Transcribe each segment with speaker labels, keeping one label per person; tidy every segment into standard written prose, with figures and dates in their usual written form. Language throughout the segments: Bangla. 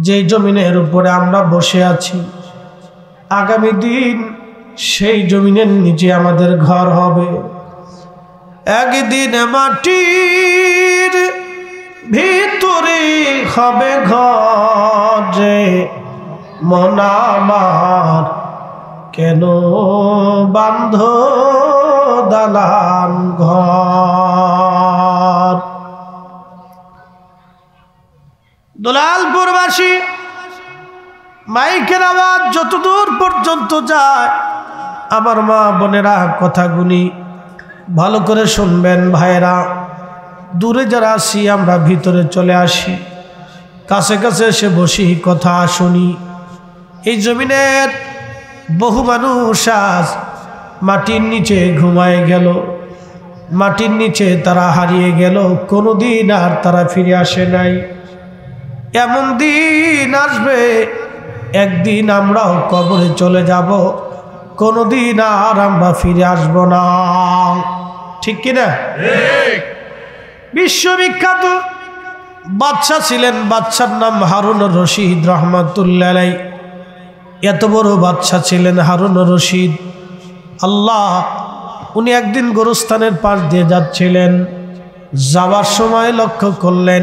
Speaker 1: যে জমিনের উপরে আমরা বসে আছি, আগামী দিন সেই জমিনের নিচে আমাদের ঘর হবে। একদিন মাটির ভিতরে হবে ঘর, যে মন আমার কেন বান্ধ দালান ঘর। দুলালপুরবাসী মাইকের আওয়াজ যতদূর পর্যন্ত যায়, আমার মা বোনেরা কথাগুলি ভালো করে শুনবেন। ভাইরা, দূরে যারা আসি আমরা ভিতরে চলে আসি, কাছে কাছে এসে বসি, কথা শুনি। এই জমিনের বহু মানুষ আজ মাটির নিচে ঘুমায় গেল, মাটির নিচে তারা হারিয়ে গেল, কোনোদিন আর তারা ফিরে আসে নাই। এমন দিন আসবে, একদিন আমরাও কবরে চলে যাব, কোনোদিন আর আমরা ফিরে আসব না। ঠিক কিনা? বিশ্ববিখ্যাত বাদশা ছিলেন, বাদশার নাম হারুন রশিদ রহমাতুল্লাহ আলাইহি। এত বড় বাদশা ছিলেন হারুন রশিদ। আল্লাহ, উনি একদিন গোরস্থানের পাশ দিয়ে যাচ্ছিলেন, যাওয়ার সময় লক্ষ্য করলেন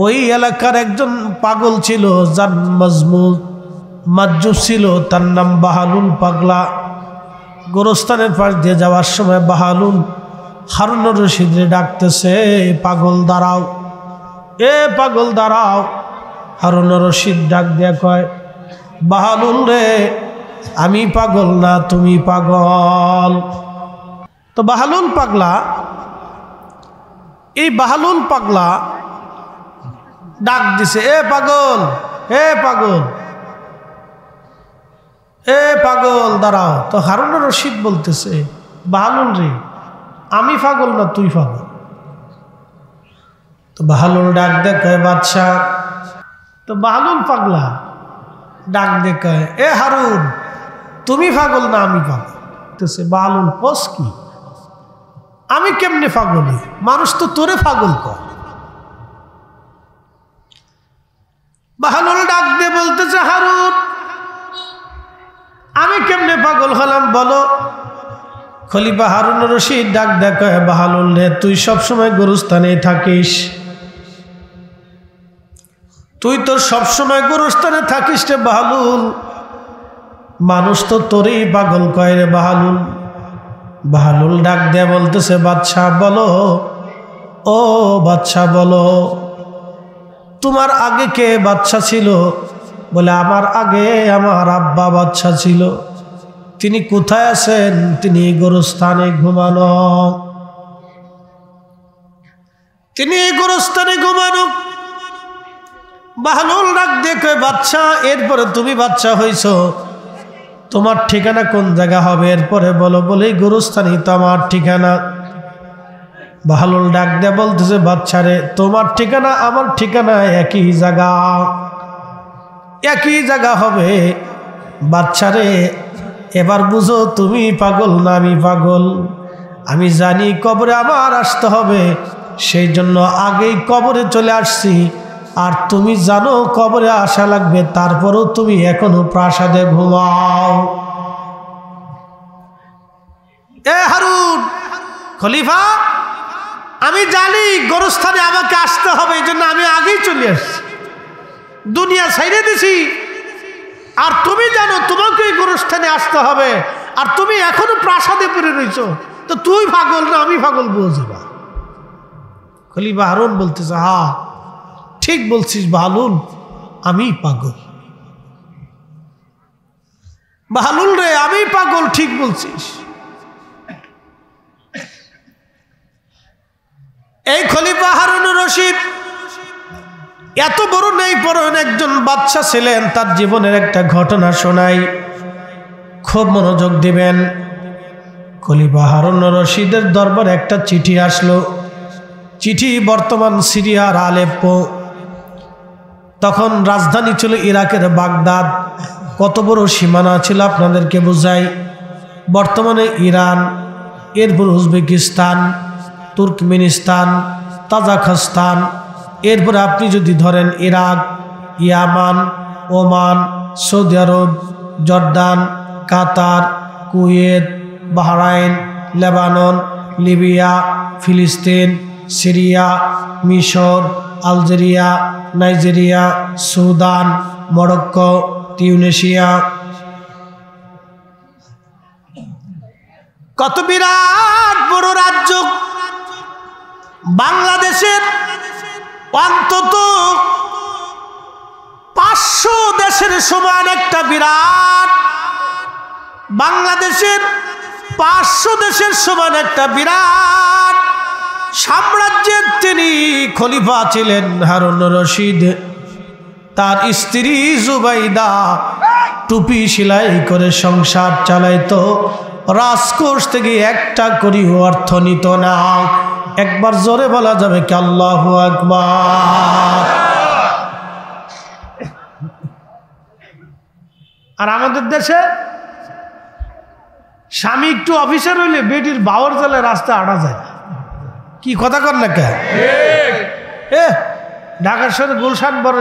Speaker 1: ওই এলাকার একজন পাগল ছিল, যার মাজুব ছিল, তার নাম বাহালুল পাগলা। গোরস্থানের পাশ দিয়ে যাওয়ার সময় বাহালুল হারুন রশিদরে ডাকতেছে, পাগল দাঁড়াও, এ পাগল দাঁড়াও। হারুন রশিদ ডাক দিয়া কয়, বাহালুল রে, আমি পাগল না, তুমি পাগল। তো বাহালুল পাগলা, এই বাহালুল পাগলা ডাক দিছে, এ পাগল, এ পাগল, এ পাগল দাঁড়াও। তো হারুন রশিদ বলতেছে, বাহালুল রে, আমি পাগল না, তুই পাগল। তো বাহালুল ডাক দেখায় বাদশাহ। তো বাহালুল পাগলা ডাক দেখায়, এ হারুন, তুমি পাগল না, আমি পাগল। বাহালুল, পোষ কি, আমি কেমনে পাগলি? মানুষ তো তোরে পাগল কর। বাহালুল ডাক দিয়ে বলতেছে, হারুন, আমি কেমনে পাগল হলাম বলো। খলিফা হারুন রশিদ ডাক দেখায়, বাহালুল রে, তুই সবসময় গোরস্থানে থাকিস, তুই তো সবসময় গোরস্থানে থাকিস রে বাহালুল, মানুষ তো তোরেই পাগল কয় রে বাহালুল। বাহালুল ডাক দিয়ে বলতেছে, বাদশাহ বলো, ও বাদশাহ বলো, তোমার আগে কে বাদশাহ ছিল? বলে, আমার আগে আমার আব্বা বাদশাহ ছিল। তিনি কোথায় আছেন? তিনি গোরস্থানে ঘুমানো, তিনি গোরস্থানে ঘুমানো। বাহালুল ডাক দেখে, বাদশাহ, এরপরে তুমি বাদশাহ হইছ, তোমার ঠিকানা কোন জায়গা হবে এরপরে বলো। বলে, গোরস্থানই তো আমার ঠিকানা। বাহালুল ডাক দিয়ে বলতেছে, বাদশাহ রে, তোমার ঠিকানা আমার ঠিকানা একই জায়গা, একই জায়গা হবে। বাদশাহ রে, এবার বুঝো, তুমি পাগল না আমি পাগল। আমি জানি কবরে আমার আসতে হবে, সেই জন্য আগেই কবরে চলে আসছি। আর তুমি জানো কবরে আসা লাগবে, তারপরও তুমি এখনো প্রাসাদে ঘুমাও। এ হারুন, খলিফা, আমি জানি গোরস্থানে আমাকে আসতে হবে, এই জন্য আমি আগেই চলে আসছি, দুনিয়া ছাইড়ে দিছি। আর তুমি জানো তোমাকে গোরস্থানে আসতে হবে, আর তুমি এখনো প্রাসাদে পড়ে রয়েছ, তো তুই পাগল না আমি পাগল বুঝবা। খলিফা হারুন বলতেছে, হ্যাঁ ঠিক বলছিস বাহালুল, আমি পাগল। বাহালুল রে, আমি পাগল, ঠিক বলছিস। এই খলিফা হারুন রশিদ এত বড় নেই পরন একজন বাদশা ছিলেন। তার জীবনের একটা ঘটনা শোনাই, খুব মনোযোগ দিবেন। খলিফা হারুন রশিদের দরবারে একটা চিঠি আসলো। চিঠি বর্তমান সিরিয়ার আলেপ্পো, তখন রাজধানী ছিল ইরাকের বাগদাদ। কত বড় সীমানা ছিল আপনাদেরকে বোঝাই। বর্তমানে ইরান, এরপর উজবেকিস্তান, তুর্কমেনিস্তান, তাজাকিস্তান, এরপরে আপনি যদি ধরেন ইরাক, ইয়ামান, ওমান, সৌদি আরব, জর্দান, কাতার, কুয়েত, বাহরাইন, লেবানন, লিবিয়া, ফিলিস্তিন, সিরিয়া, মিশর, Algeria, Nigeria, Sudan, Morocco, Tunisia. কত বিরাট বড় রাজ্য! বাংলাদেশের অন্তত 500 দেশের সমান একটা বিরাট, বাংলাদেশের 500 দেশের সমান একটা বিরাট সাম্রাজ্যের তিনি খলিফা ছিলেন হারুন রশিদ। তার স্ত্রী জুবাইদা টুপি সেলাই করে সংসার চালাইতো, রাজকোষ থেকে একটা করি অর্থ নিত না। একবার জোরে বলা যাবে কি আল্লাহু আকবার? আর আমাদের দেশে স্বামী একটু অফিসার হইলে বেটির বাওয়ার জালে রাস্তা আড়া যায়। কি কথা কর না কে? ঢাকার শহরে গুলশান বড়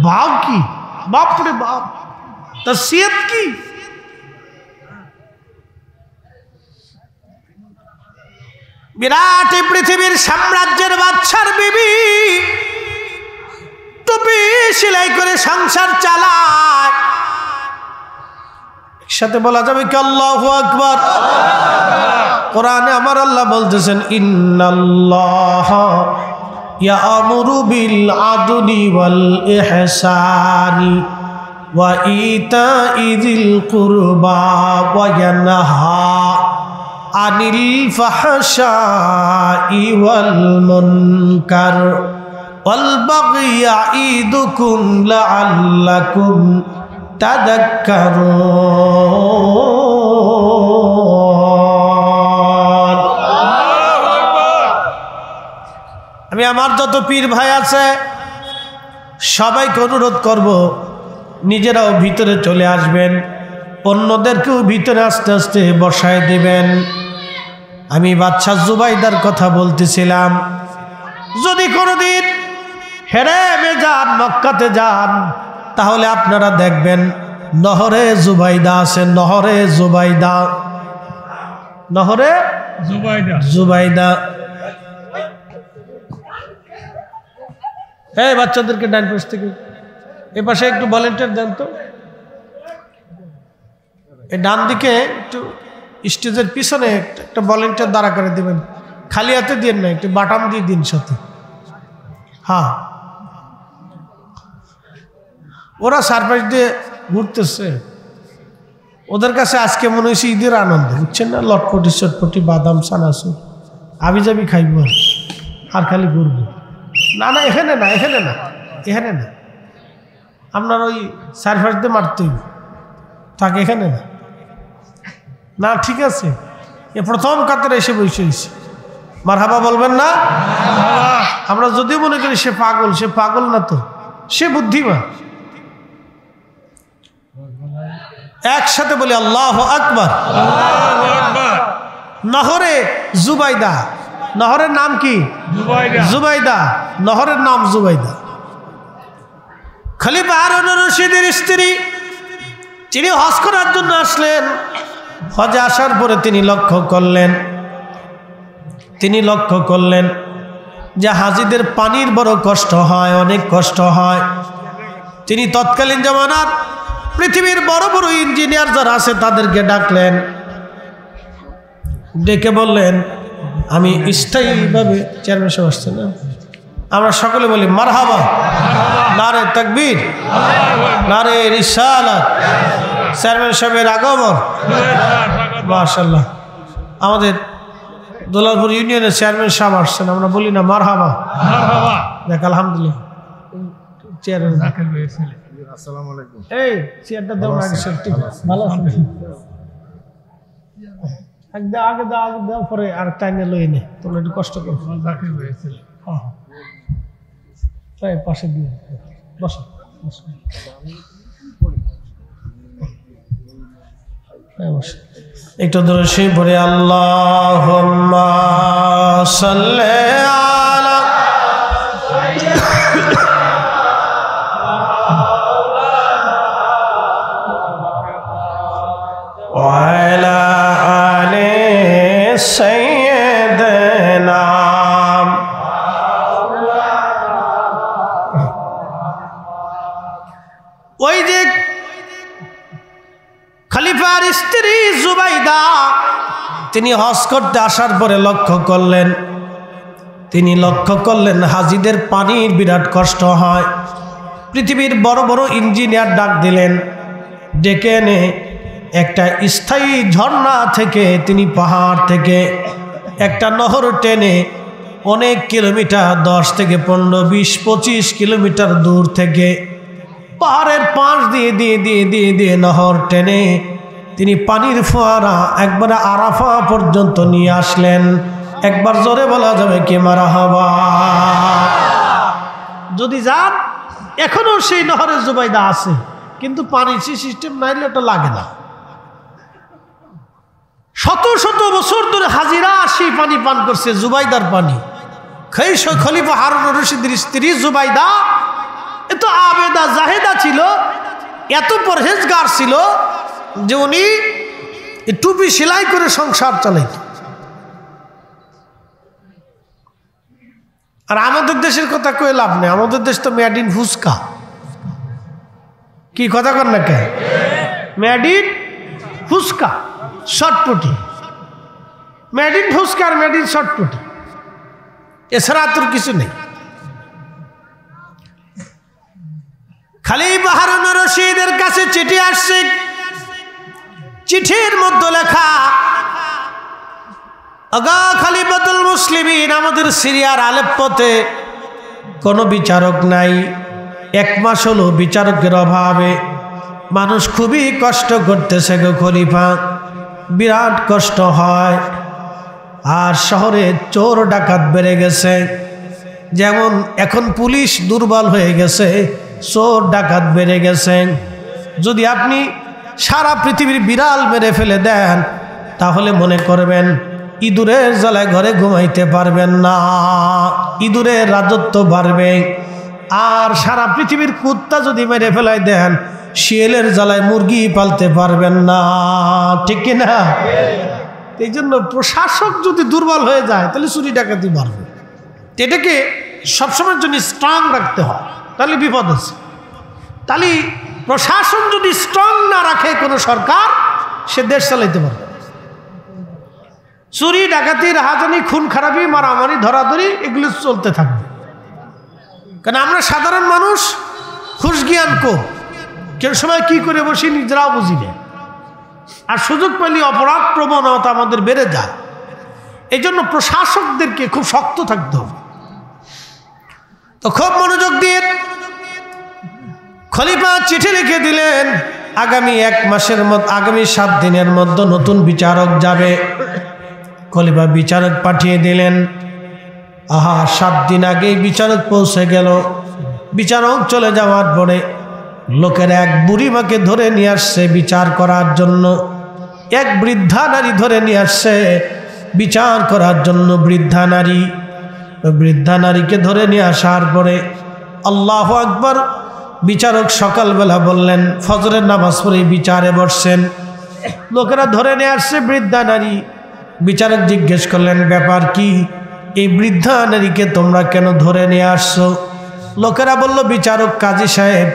Speaker 1: বাপ, কি বাপরে বাপ, তার সিয়াত কি! বিরাট পৃথিবীর সাম্রাজ্যের বাদশার বিবি টুপি সেলাই করে সংসার চালায়। সাথে বলা যাবে কি আল্লাহু আকবার? কোরআনে আমার আল্লাহ বলতেছেন, ইন্নাল্লাহা ইয়ামুরু বিল আদলি ওয়াল ইহসানি ওয়া ইতাইযিল কুরবা ওয়া ইয়ানহা আনিল ফাহশাই ওয়াল মুনকার ওয়াল বাগই ইয়াইদুকুম লাআল্লাকুম তাযাক্কারুন। আমি আমার যত পীর ভাই আছে সবাইকে অনুরোধ করব, নিজেরাও ভিতরে চলে আসবেন, অন্যদেরকেও ভিতরে আস্তে আস্তে বসায় দিবেন। আমি বাদশা জুবাইদার কথা বলতেছিলাম। যদি কোনোদিন হেরেমে যান, মক্কাতে যান, তাহলে আপনারা দেখবেন নহরে জুবাইদা আছে। নহরে জুবাইদা, নহরে জুবাইদা। হ্যাঁ, বাচ্চাদেরকে ডান পাশ থেকে এ পাশে একটু ভলেন্টিয়ার দেন তো। এই ডান দিকে একটু স্টেজের পিছনে একটা ভলেন্টিয়ার দাঁড়া করে দিবেন। খালি হাতে দিন না, একটু বাটাম দিয়ে দিন সাথে। হ্যাঁ, ওরা সারপ্রাইজ দিয়ে ঘুরতেছে, ওদের কাছে আজকে মনে হয়েছে ঈদের আনন্দ, বুঝছেন না? লটপটি চটপটি বাদাম চানাচুর আবি যাবি খাইব আর খালি ঘুরবো। না না, এখানে না, এখানে না, এখানে না, আপনার ওই সারপ্রাইজ দিয়ে মারতেই থাকে, এখানে না। না ঠিক আছে, এ প্রথম কাতারে এসে বসে হয়েছে, মারহাবা বলবেন না? আমরা যদি মনে করি সে পাগল, সে পাগল না তো, সে বুদ্ধিমান। একসাথে বলি আল্লাহু আকবার। নহরে জুবাইদা, নহরের নাম কি? জুবাইদা। নহরের নাম জুবাইদা। খলিফা হারুন রশিদের স্ত্রী, তিনি হজ করার জন্য আসলেন। হজে আসার পরে তিনি লক্ষ্য করলেন যে হাজিদের পানির বড় কষ্ট হয়, অনেক কষ্ট হয়। তিনি তৎকালীন জামানার পৃথিবীর বড় বড় ইঞ্জিনিয়ার যারা আছে তাদেরকে ডাকলেন, ডেকে বললেন, আমি স্থায়ীভাবে চেয়ারম্যান সাহেব আসছেন না, আমরা সকলে বলি মারহাবা, নারে তাকবীর, নারে রিসালাত, চেয়ারম্যান সাহেবের আগমন। মাশাআল্লাহ, আমাদের দোলালপুর ইউনিয়নের চেয়ারম্যান সাহেব আসছেন, আমরা বলি না মারহাবা? দেখ আলহামদুলিল্লাহ। চেয়ারম্যান আসসালামু আলাইকুম। এই চেয়ারটা দাও না, ঠিক ভালো আছেন? আগে দাও, পরে আর টাইনে লই নে, তোমরা একটু কষ্ট করো। হ্যাঁ, পাশে দিয়ে বসো। একটু দরুদ পড়ে আল্লাহুম্মা সাল্লি আলা सैयदना। ওই যে খলিফার স্ত্রী জুবাইদা তিনি হজ করতে আসার পরে তিনি লক্ষ্য করলেন হাজিদের পানির বিরাট কষ্ট হয়। পৃথিবীর বড় বড় ইঞ্জিনিয়ার ডাক দিলেন, ডেকে এনে একটা স্থায়ী ঝর্ণা থেকে তিনি পাহাড় থেকে একটা নহর টেনে অনেক কিলোমিটার 10 থেকে 15, 20, 25 কিলোমিটার দূর থেকে পাহাড়ের পাশ দিয়ে দিয়ে দিয়ে দিয়ে দিয়ে নহর টেনে তিনি পানির ফোয়ারা একবারে আরাফা পর্যন্ত নিয়ে আসলেন। একবার জোরে বলা যাবে কি মারহাবা। যদি যান এখনো সেই নহরে জুবাইদা আছে, কিন্তু পানির সিস্টেম নাইলে ওটা লাগে না। শত শত বছর ধরে হাজিরা সেই পানি পান করছে, জুবাইদার পানি। খলিফা হারুন রশিদের স্ত্রী জুবাইদা এত আবেদা জাহেদা ছিল, এত পরহেজগার ছিল যে উনি টুপি সেলাই করে সংসার চালাইত। আর আমাদের দেশের কথা কয়ে লাভ নেই, আমাদের দেশ তো মেড ইন ফুচকা। কি কথা কর না কে? মেড ইন ফুচকা, শর্টপুটি। মেড ইন ফুচকা আর মেড ইন শর্টপুটি, এছাড়া তোর কিছু নেই। খলিফা হারুন রশিদের কাছে চিঠি আসছে। চিঠির মধ্যে লেখা, আগা খলিফাতুল মুসলিমিন, আমাদের সিরিয়ার আলেপ্পোতে কোনো বিচারক নাই। 1 মাস হলো বিচারকের অভাবে মানুষ খুবই কষ্ট করতেছে গো খলিফা, বিরাট কষ্ট হয়। আর শহরে চোর ডাকাত বেড়ে গেছে, যেমন এখন পুলিশ দুর্বল হয়ে গেছে, চোর ডাকাত বেড়ে গেছে। যদি আপনি সারা পৃথিবীর বিড়াল মেরে ফেলে দেন তাহলে মনে করবেন ইঁদুরের জ্বালায় ঘরে ঘুমাইতে পারবেন না, ইঁদুরের রাজত্ব বাড়বে। আর সারা পৃথিবীর কুত্তা যদি মেরে ফেলাই দেন শিয়ালের জ্বালায় মুরগি পালতে পারবেন না, ঠিক কিনা? এই জন্য প্রশাসক যদি দুর্বল হয়ে যায় তাহলে চুরি ডাকাতি বাড়বে। এটাকে সবসময়ের জন্য স্ট্রং রাখতে হয়, তাহলে বিপদ আছে। তাহলে প্রশাসন যদি স্ট্রং না রাখে কোনো সরকার, সে দেশ চালাইতে পারবে। চুরি ডাকাতি রাহাজানি খুন খারাপি মারামারি ধরাধরি এগুলো চলতে থাকবে। কারণ আমরা সাধারণ মানুষ হুঁশ জ্ঞান কম, কেন সময় কি করে বসি নিজেরাও বুঝি না। আর সুযোগ পেলে অপরাধ প্রবণতা আমাদের বেড়ে যায়। এই জন্য প্রশাসকদেরকে খুব শক্ত থাকতে হবে। তো খুব মনোযোগ দিয়ে খলিফা চিঠি লিখে দিলেন, আগামী 1 মাসের মধ্যে, আগামী 7 দিনের মধ্যে নতুন বিচারক যাবে। খলিফা বিচারক পাঠিয়ে দিলেন। 7 দিন আগেই বিচারক পৌঁছে গেল। বিচারক চলে যাওয়ার পরে লোকেরা এক বুড়িমাকে ধরে নিয়ে আসছে বিচার করার জন্য। এক বৃদ্ধা নারী ধরে নিয়ে আসছে বিচার করার জন্য। বৃদ্ধা নারীকে ধরে নিয়ে আসার পরে আল্লাহু আকবার, বিচারক সকালবেলা বললেন ফজরের নামাজ পড়ে বিচারে বসছেন। লোকেরা ধরে নিয়ে আসছে বৃদ্ধা নারী। বিচারক জিজ্ঞেস করলেন ব্যাপার কি, এই বৃদ্ধা নারীকে তোমরা কেন ধরে নিয়ে আসছো? লোকেরা বলল বিচারক কাজী সাহেব,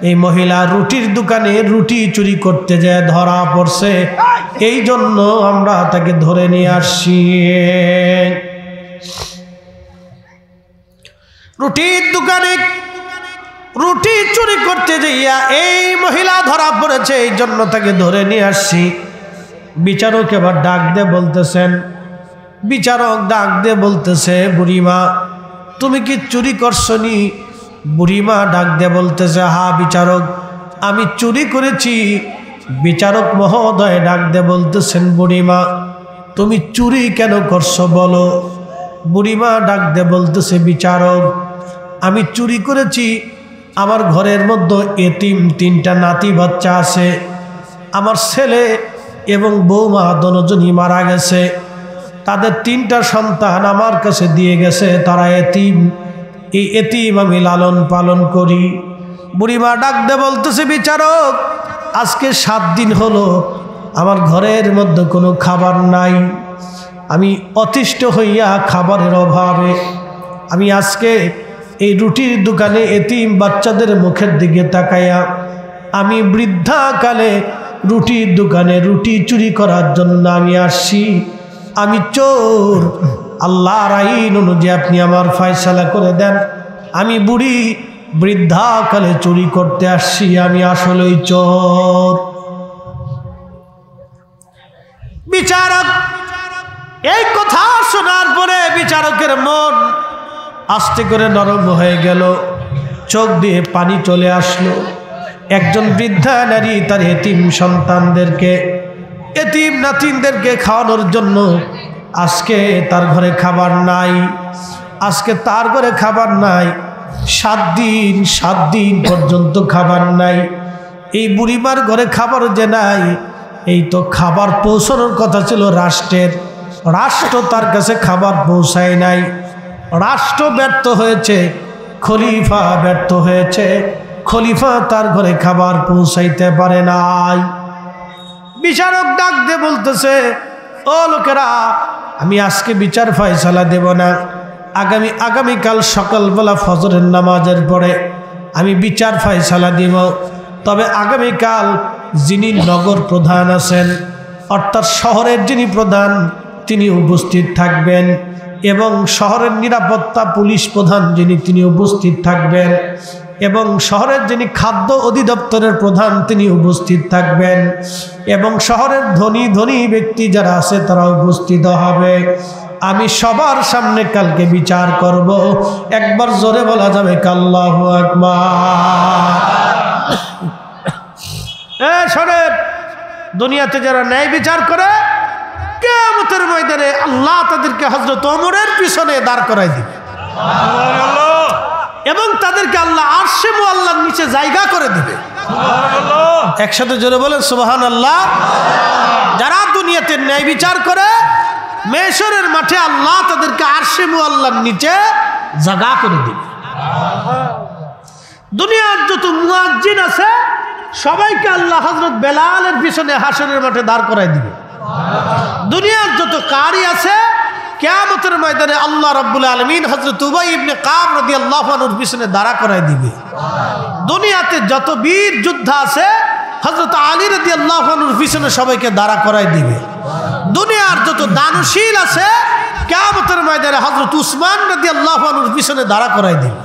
Speaker 1: এই মহিলা রুটির দোকানে রুটি চুরি করতে যায় ধরা পড়ছে, এই জন্য আমরা তাকে ধরে নিয়ে আসছি। রুটির দোকানে রুটি চুরি করতে যাইয়া এই মহিলা ধরা পড়েছে, এই জন্য তাকে ধরে নিয়ে আসছি। বিচারক এবার ডাক দিয়ে বলতেছেন, বুড়িমা তুমি কি চুরি করছনি? বুড়িমা ডাক দিয়ে বলতেছে, হ্যাঁ বিচারক আমি চুরি করেছি। বিচারক মহোদয় ডাক দিয়ে বলতেছেন, বুড়িমা তুমি চুরি কেন করছো বলো? বুড়িমা ডাক দিয়ে বলতেছে, বিচারক আমি চুরি করেছি, আমার ঘরের মধ্যে এতিম 3টা নাতি বাচ্চা আছে। আমার ছেলে এবং বৌমা দুজনই মারা গেছে। তাদের 3টা সন্তান আমার কাছে দিয়ে গেছে, তারা এতিম। এই এতিম আমি লালন পালন করি। বুড়িমা ডাক দিয়ে বলতেছে, বিচারক আজকে 7 দিন হলো আমার ঘরের মধ্যে কোনো খাবার নাই, আমি অতিষ্ঠ হইয়া খাবারের অভাবে আমি আজকে এই রুটির দোকানে এতিম বাচ্চাদের মুখের দিকে তাকাইয়া আমি বৃদ্ধাকালে রুটির দোকানে রুটি চুরি করার জন্য আমি আসছি। আমি চোর, আল্লাহর আইন অনুযায়ী আপনি আমার ফয়সালা করে দেন। আমি বুড়ি বৃদ্ধাকালে চুরি করতে আসছি, আমি আসলেই চোর। বিচারক এই কথা শোনার পরে বিচারকের মন আস্তে করে নরম হয়ে গেল, চোখ দিয়ে পানি চলে আসলো। একজন বৃদ্ধা নারী তার এতিম সন্তানদেরকে, এতিম নাতিনদেরকে খাওয়ানোর জন্য আজকে তার ঘরে খাবার নাই, আজকে তার ঘরে খাবার নাই, 7 দিন পর্যন্ত খাবার নাই। এই বুড়িমার ঘরে খাবার যে নাই, এই তো খাবার পৌঁছানোর কথা ছিল রাষ্ট্রের, রাষ্ট্র তার কাছে খাবার পৌঁছায় নাই। রাষ্ট্র ব্যর্থ হয়েছে, খলিফা ব্যর্থ হয়েছে, খলিফা তার ঘরে খাবার পৌঁছাইতে পারে নাই। বিচারক ডাক দিয়ে বলতেছে, ও লোকেরা, আমি আজকে বিচার ফয়সালা দেব না, আগামীকাল সকালবেলা ফজরের নামাজের পরে আমি বিচার ফয়সালা দিব। তবে আগামীকাল যিনি নগর প্রধান আছেন, অর্থাৎ শহরের যিনি প্রধান, তিনি উপস্থিত থাকবেন, এবং শহরের নিরাপত্তা পুলিশ প্রধান যিনি, তিনি উপস্থিত থাকবেন, এবং শহরের যিনি খাদ্য অধিদপ্তরের প্রধান, তিনি উপস্থিত থাকবেন, এবং শহরের ধনী ব্যক্তি যারা আছে তারা উপস্থিত হবে। আমি সবার সামনে কালকে বিচার করব। একবার জোরে বলা যাবে আল্লাহু আকবার। শোনেন, দুনিয়াতে যারা ন্যায় বিচার করে, কিয়ামতের ময়দানে আল্লাহ তাদেরকে হযরত ওমরের পিছনে দাঁড় করাই দিবে, এবং তাদেরকে আল্লাহ আরশে মুআল্লার নিচে জায়গা করে দিবে। একসাথে জোরে বলেন সুবহানাল্লাহ। যারা দুনিয়াতে ন্যায় বিচার করে, মেশরের মাঠে আল্লাহ তাদেরকে আরশে মুআল্লার নিচে জায়গা করে দিবে। দুনিয়ার যত মুয়াজ্জিন আছে সবাইকে আল্লাহ হযরত বেলালের পিছনে হাসরের মাঠে দাঁড় করাই দিবে। দুনিয়ার যত কারি আছে কিয়ামতের ময়দানে আল্লাহ রাব্বুল আলামিন হযরত উবাই ইবনে কাব রাদিয়াল্লাহু আনহুর পিছনে দাঁড়া করাই দিবে। দুনিয়াতে যত বীর যোদ্ধা আছে হযরত আলী রাদিয়াল্লাহু আনহুর পিছনে সবাইকে দাঁড়া করাই দিবে। দুনিয়ার যত দানশীল আছে কিয়ামতের ময়দানে হযরত উসমান রাদিয়াল্লাহু আনহুর পিছনে দাঁড়া করাই দিবে।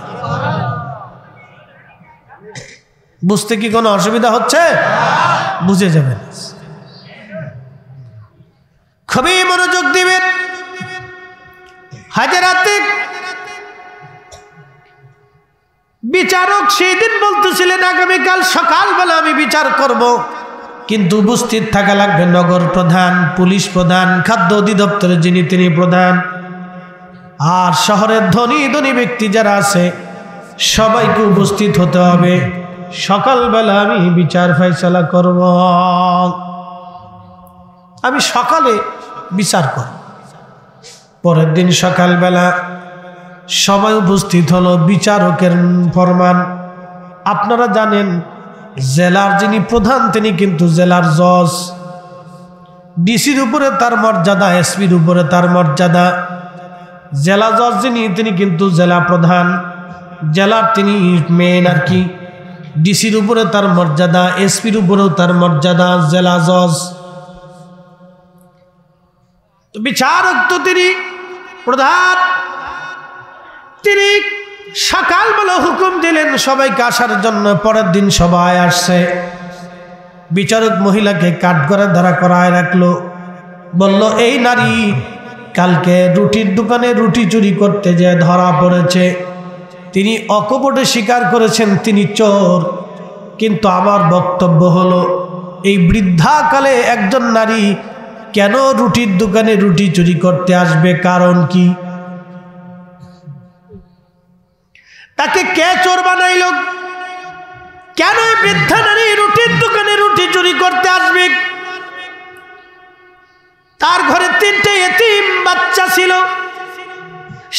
Speaker 1: বুঝতে কি কোনো অসুবিধা হচ্ছে? বুঝে যাবেন, খুবই মনোযোগ দিবেন। হাজরাতে বিচারক সেই দিন বলতেছিলেন, আগামীকাল সকালবেলা আমি বিচার করব, কিন্তু উপস্থিত থাকা লাগবে নগর প্রধান, পুলিশ প্রধান, খাদ্য অধিদপ্তরের যিনি, তিনি প্রধান, আর শহরের ধনী ব্যক্তি যারা আছে সবাইকে উপস্থিত হতে হবে। সকালবেলা আমি বিচার ফয়সালা করব, আমি সকালে বিচার করব। পরের দিন সকালবেলা সবাই উপস্থিত হলো। বিচারকের ফরমান, আপনারা জানেন জেলার যিনি প্রধান তিনি কিন্তু জেলার জজ, ডিসির উপরে তার মর্যাদা, এসপির উপরে তার মর্যাদা। জেলা জজ যিনি, তিনি কিন্তু জেলা প্রধান, জেলার তিনি মেন আর কি। ডিসির উপরে তার মর্যাদা, এসপির উপরেও তার মর্যাদা, জেলা জজ। তো বিচারক তো তিনি প্রধান, তিনি সকালবেলা হুকুম দিলেন সবাইকে আসার জন্য। পরের দিন সবাই আসছে। বিচারক মহিলাকে কাঠগড়ায় দাঁড়া করায় রাখলো, বলল, এই নারী কালকে রুটির দোকানে রুটি চুরি করতে যে ধরা পড়েছে, তিনি অকপটে স্বীকার করেছেন তিনি চোর। কিন্তু আমার বক্তব্য হলো, এই বৃদ্ধাকালে একজন নারী কেন রুটির দোকানে রুটি চুরি করতে আসবে? কারণ কি? তাকে কে চোর বানাইল? কেন এই বৃদ্ধা নারী রুটির দোকানে রুটি চুরি করতে আসবে? তার ঘরে 3টে এতিম বাচ্চা ছিল,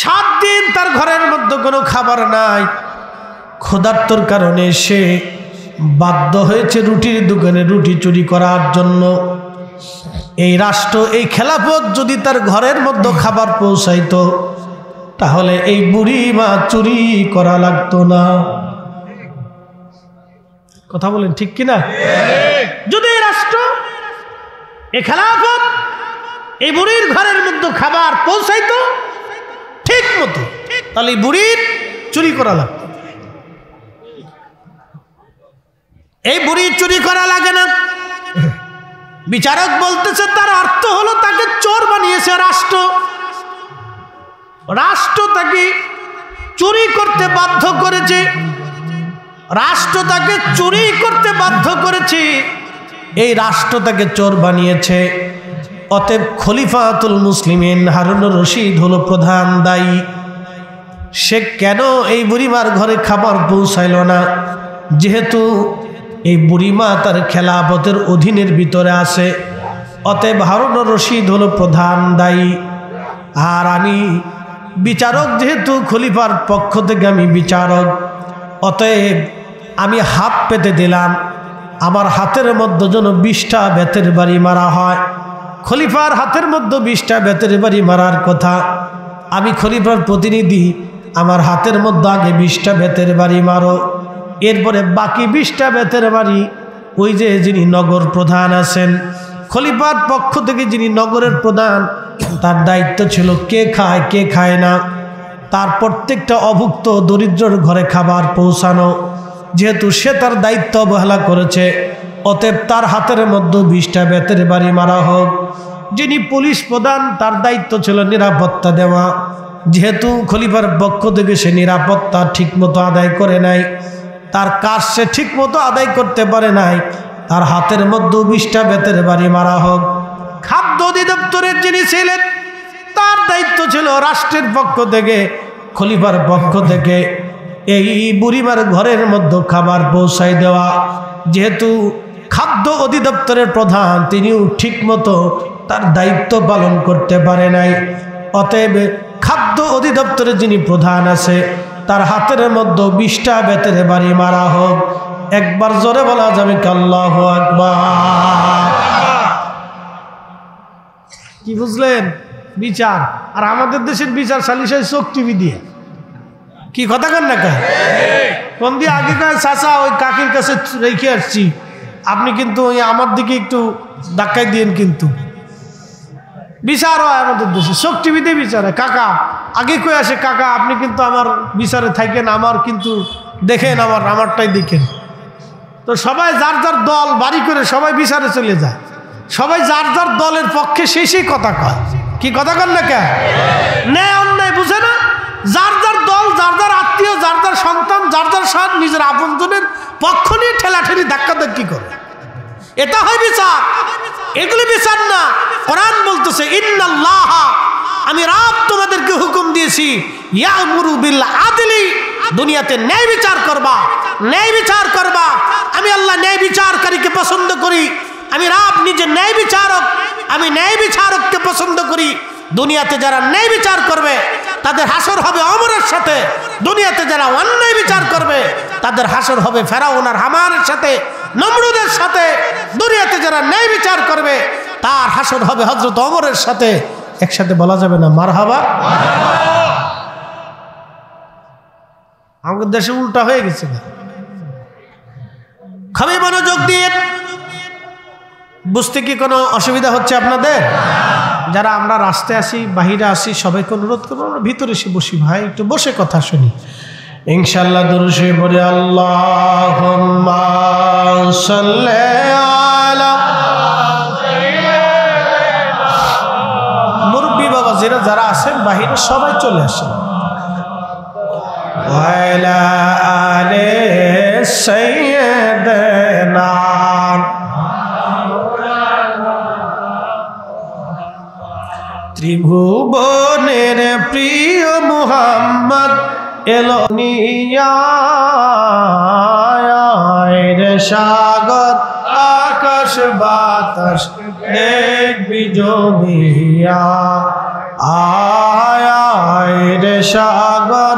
Speaker 1: 7 দিন তার ঘরের মধ্যে কোনো খাবার নাই। ক্ষুধার্তর কারণে সে বাধ্য হয়েছে রুটির দোকানে রুটি চুরি করার জন্য। এই রাষ্ট্র, এই খেলাফত যদি তার ঘরের মধ্যে খাবার পৌঁছাইতো তাহলে এই বুড়ি মা চুরি করা লাগতো না। কথা বলেন ঠিক কিনা? যদি এই রাষ্ট্র, এই খেলাফত এই বুড়ির ঘরের মধ্যে খাবার পৌঁছাইতো ঠিক মতো, তাহলে এই বুড়ির চুরি করা লাগতো। এই বুড়ি চুরি করা লাগে না। বিচারক বলতেছে তার অর্থ হলো তাকে চোর বানিয়েছে রাষ্ট্র। রাষ্ট্র তাকে চুরি করতে বাধ্য করেছে, রাষ্ট্র তাকে চুরি করতে বাধ্য করেছে, এই রাষ্ট্র তাকে চোর বানিয়েছে। অতএব খলিফাতুল মুসলিমিন হারুনুর রশিদ হলো প্রধান দায়ী। সে কেন এই বুড়িমার ঘরে খাবার পৌঁছাইল না? যেহেতু এই বুড়িমা তার খেলাফতের অধীনের ভিতরে আছে, অতএব হারুনুর রশিদ হলো প্রধান দায়ী। আর আমি বিচারক, যেহেতু খলিফার পক্ষ থেকে আমি বিচারক, অতএব আমি হাত পেতে দিলাম আমার হাতের মধ্যে যেন 20টা বেতের বাড়ি মারা হয়। খলিফার হাতের মধ্যে 20টা বেতের বাড়ি মারার কথা। আমি খলিফার প্রতিনিধি, আমার হাতের মধ্যে আগে 20টা বেতের বাড়ি মারো, এরপরে বাকি 20টা বেতের বাড়ি ওই যে যিনি নগর প্রধান আছেন, খলিফার পক্ষ থেকে যিনি নগরের প্রধান, তার দায়িত্ব ছিল কে খায় কে খায় না, তার প্রত্যেকটা অভুক্ত দরিদ্রর ঘরে খাবার পৌঁছানো। যেহেতু সে তার দায়িত্ব অবহেলা করেছে, অতএব তার হাতের মধ্যে 20টা বেতের বাড়ি মারা হোক। যিনি পুলিশ প্রধান, তার দায়িত্ব ছিল নিরাপত্তা দেওয়া। যেহেতু খলিফার পক্ষ থেকে সে নিরাপত্তা ঠিকমতো আদায় করে নাই, তার কাজ সে ঠিকমতো আদায় করতে পারে নাই, তার হাতের মধ্যে 20টা বেতের বাড়ি মারা হোক। খাদ্য অধিদপ্তরের যিনি ছিলেন, তার দায়িত্ব ছিল রাষ্ট্রের পক্ষ থেকে, খলিফার পক্ষ থেকে এই বুড়িমার ঘরের মধ্যে খাবার পৌঁছাই দেওয়া। যেহেতু খাদ্য অধিদপ্তরের প্রধান, তিনিও ঠিকমতো তার দায়িত্ব পালন করতে পারে নাই, অতএব খাদ্য অধিদপ্তরের যিনি প্রধান আছে, তার হাতের মধ্যে 20টা বেতের বাড়ি মারা হোক। একবার জোরে বলা যাবে কি আল্লাহু আকবার? কি বুঝলেন? বিচার। আর আমাদের দেশের বিচার সালিশ হয় চোখ টিভি দিয়ে। কি কথা কন না? কোন দিয়ে আগে কয় চাচা ওই কাকির কাছে রেখে আসছি, আপনি কিন্তু ওই আমার দিকে একটু ধাক্কাই দিয়েন। কিন্তু বিচার হয় আমাদের দেশে, চোখ টিভিতে বিচার হয়। কাকা আগে কয়ে আসে, কাকা আপনি কিন্তু আমার বিচারে থাকেন, আমার কিন্তু দেখেন, আমারটাই দেখেন। তো সবাই যার যার দল বাড়ি করে সবাই বিচারে চলে যায়, সবাই যার যার দলের পক্ষে সেই কথা কয়। কি কথা কন না? কে ন্যায় অন্যায় বুঝে না? যার যার দল, যার যার আত্মীয়, যার যার সন্তান, যার যার সব নিজের আপনজনের পক্ষ নিয়ে ঠেলাঠেলি ধাক্কাধাক্কি করে, এটা হয় বিচার। এগুলি বিচার না। কোরআন বলতেছে ইন্নাল্লাহ, আমি রব তোমাদেরকে হুকুম দিয়েছি, ইয়ামুরু বিল আদলি, দুনিয়াতে ন্যায় বিচার করবা, ন্যায় বিচার করবা। আমি আল্লাহ ন্যায় বিচারকারীকে পছন্দ করি। আমি রব নিজে ন্যায় বিচারক, আমি ন্যায় বিচারককে পছন্দ করি। দুনিয়াতে যারা ন্যায় বিচার করবে তাদের হাসর হবে ওমরের সাথে, দুনিয়াতে যারা অন্যায় বিচার করবে তাদের হাসর হবে ফেরাউন আর হামানের সাথে, নমরুদের সাথে। দুনিয়াতে যারা ন্যায় বিচার করবে তার হাসর হবে হযরত ওমরের সাথে। একসাথে বলা যাবে না মারহাবা? আমাদের দেশে উল্টা হয়ে গেছে। খুবই মনোযোগ দিয়ে বুঝতে কি কোনো অসুবিধা হচ্ছে আপনাদের? যারা আমরা রাস্তায় আসি, বাহিরে আসি, সবাইকে অনুরোধ করবো আমরা ভিতরে এসে বসি, ভাই একটু বসে কথা শুনি ইনশাআল্লাহ। দুরূদ শরীফ পড়ে আল্লাহুম্মা সাল্লি আলা মুরব্বি বাবা যারা আছেন বাহিরে সবাই চলে আসেন। ওয়া আলা আলি সাইয়্যিদিনা, ত্রিভুবনের প্রিয় মুহাম্মদ এলো নিয়ায়, সাগর আকাশ বাতাস দেখবি জমিয়া, আয় রে সাগর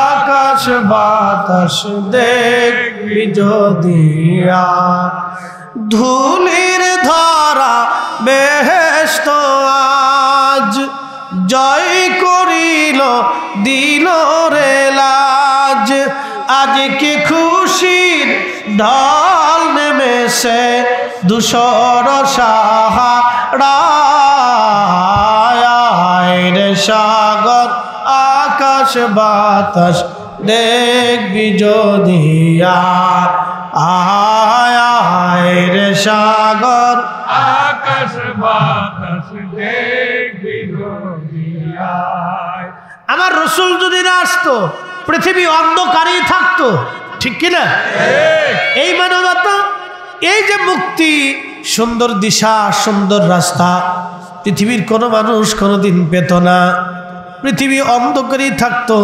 Speaker 1: আকাশ বাতাস দেখবি জদিয়া, ধুলির ধরা বেহেশত আজ জয় করিল দিল রে লাজ আজ কি খুশির ঢল নেমেছে ধূসর সাহারায় রে সাগর আকাশ বাতাস দেখবি যদি আয় রে সাগর
Speaker 2: আকাশ বাতাস দেখবি যদি আয়।
Speaker 1: আমার রসুল যদি না আসতো পৃথিবী অন্ধকারেই থাকতো, ঠিক কিনা? এই মানবতা, এই যে মুক্তি, সুন্দর দিশা, সুন্দর রাস্তা পৃথিবীর কোনো মানুষ কোনোদিন পেত না। পৃথিবী অন্ধকারেই থাকতো।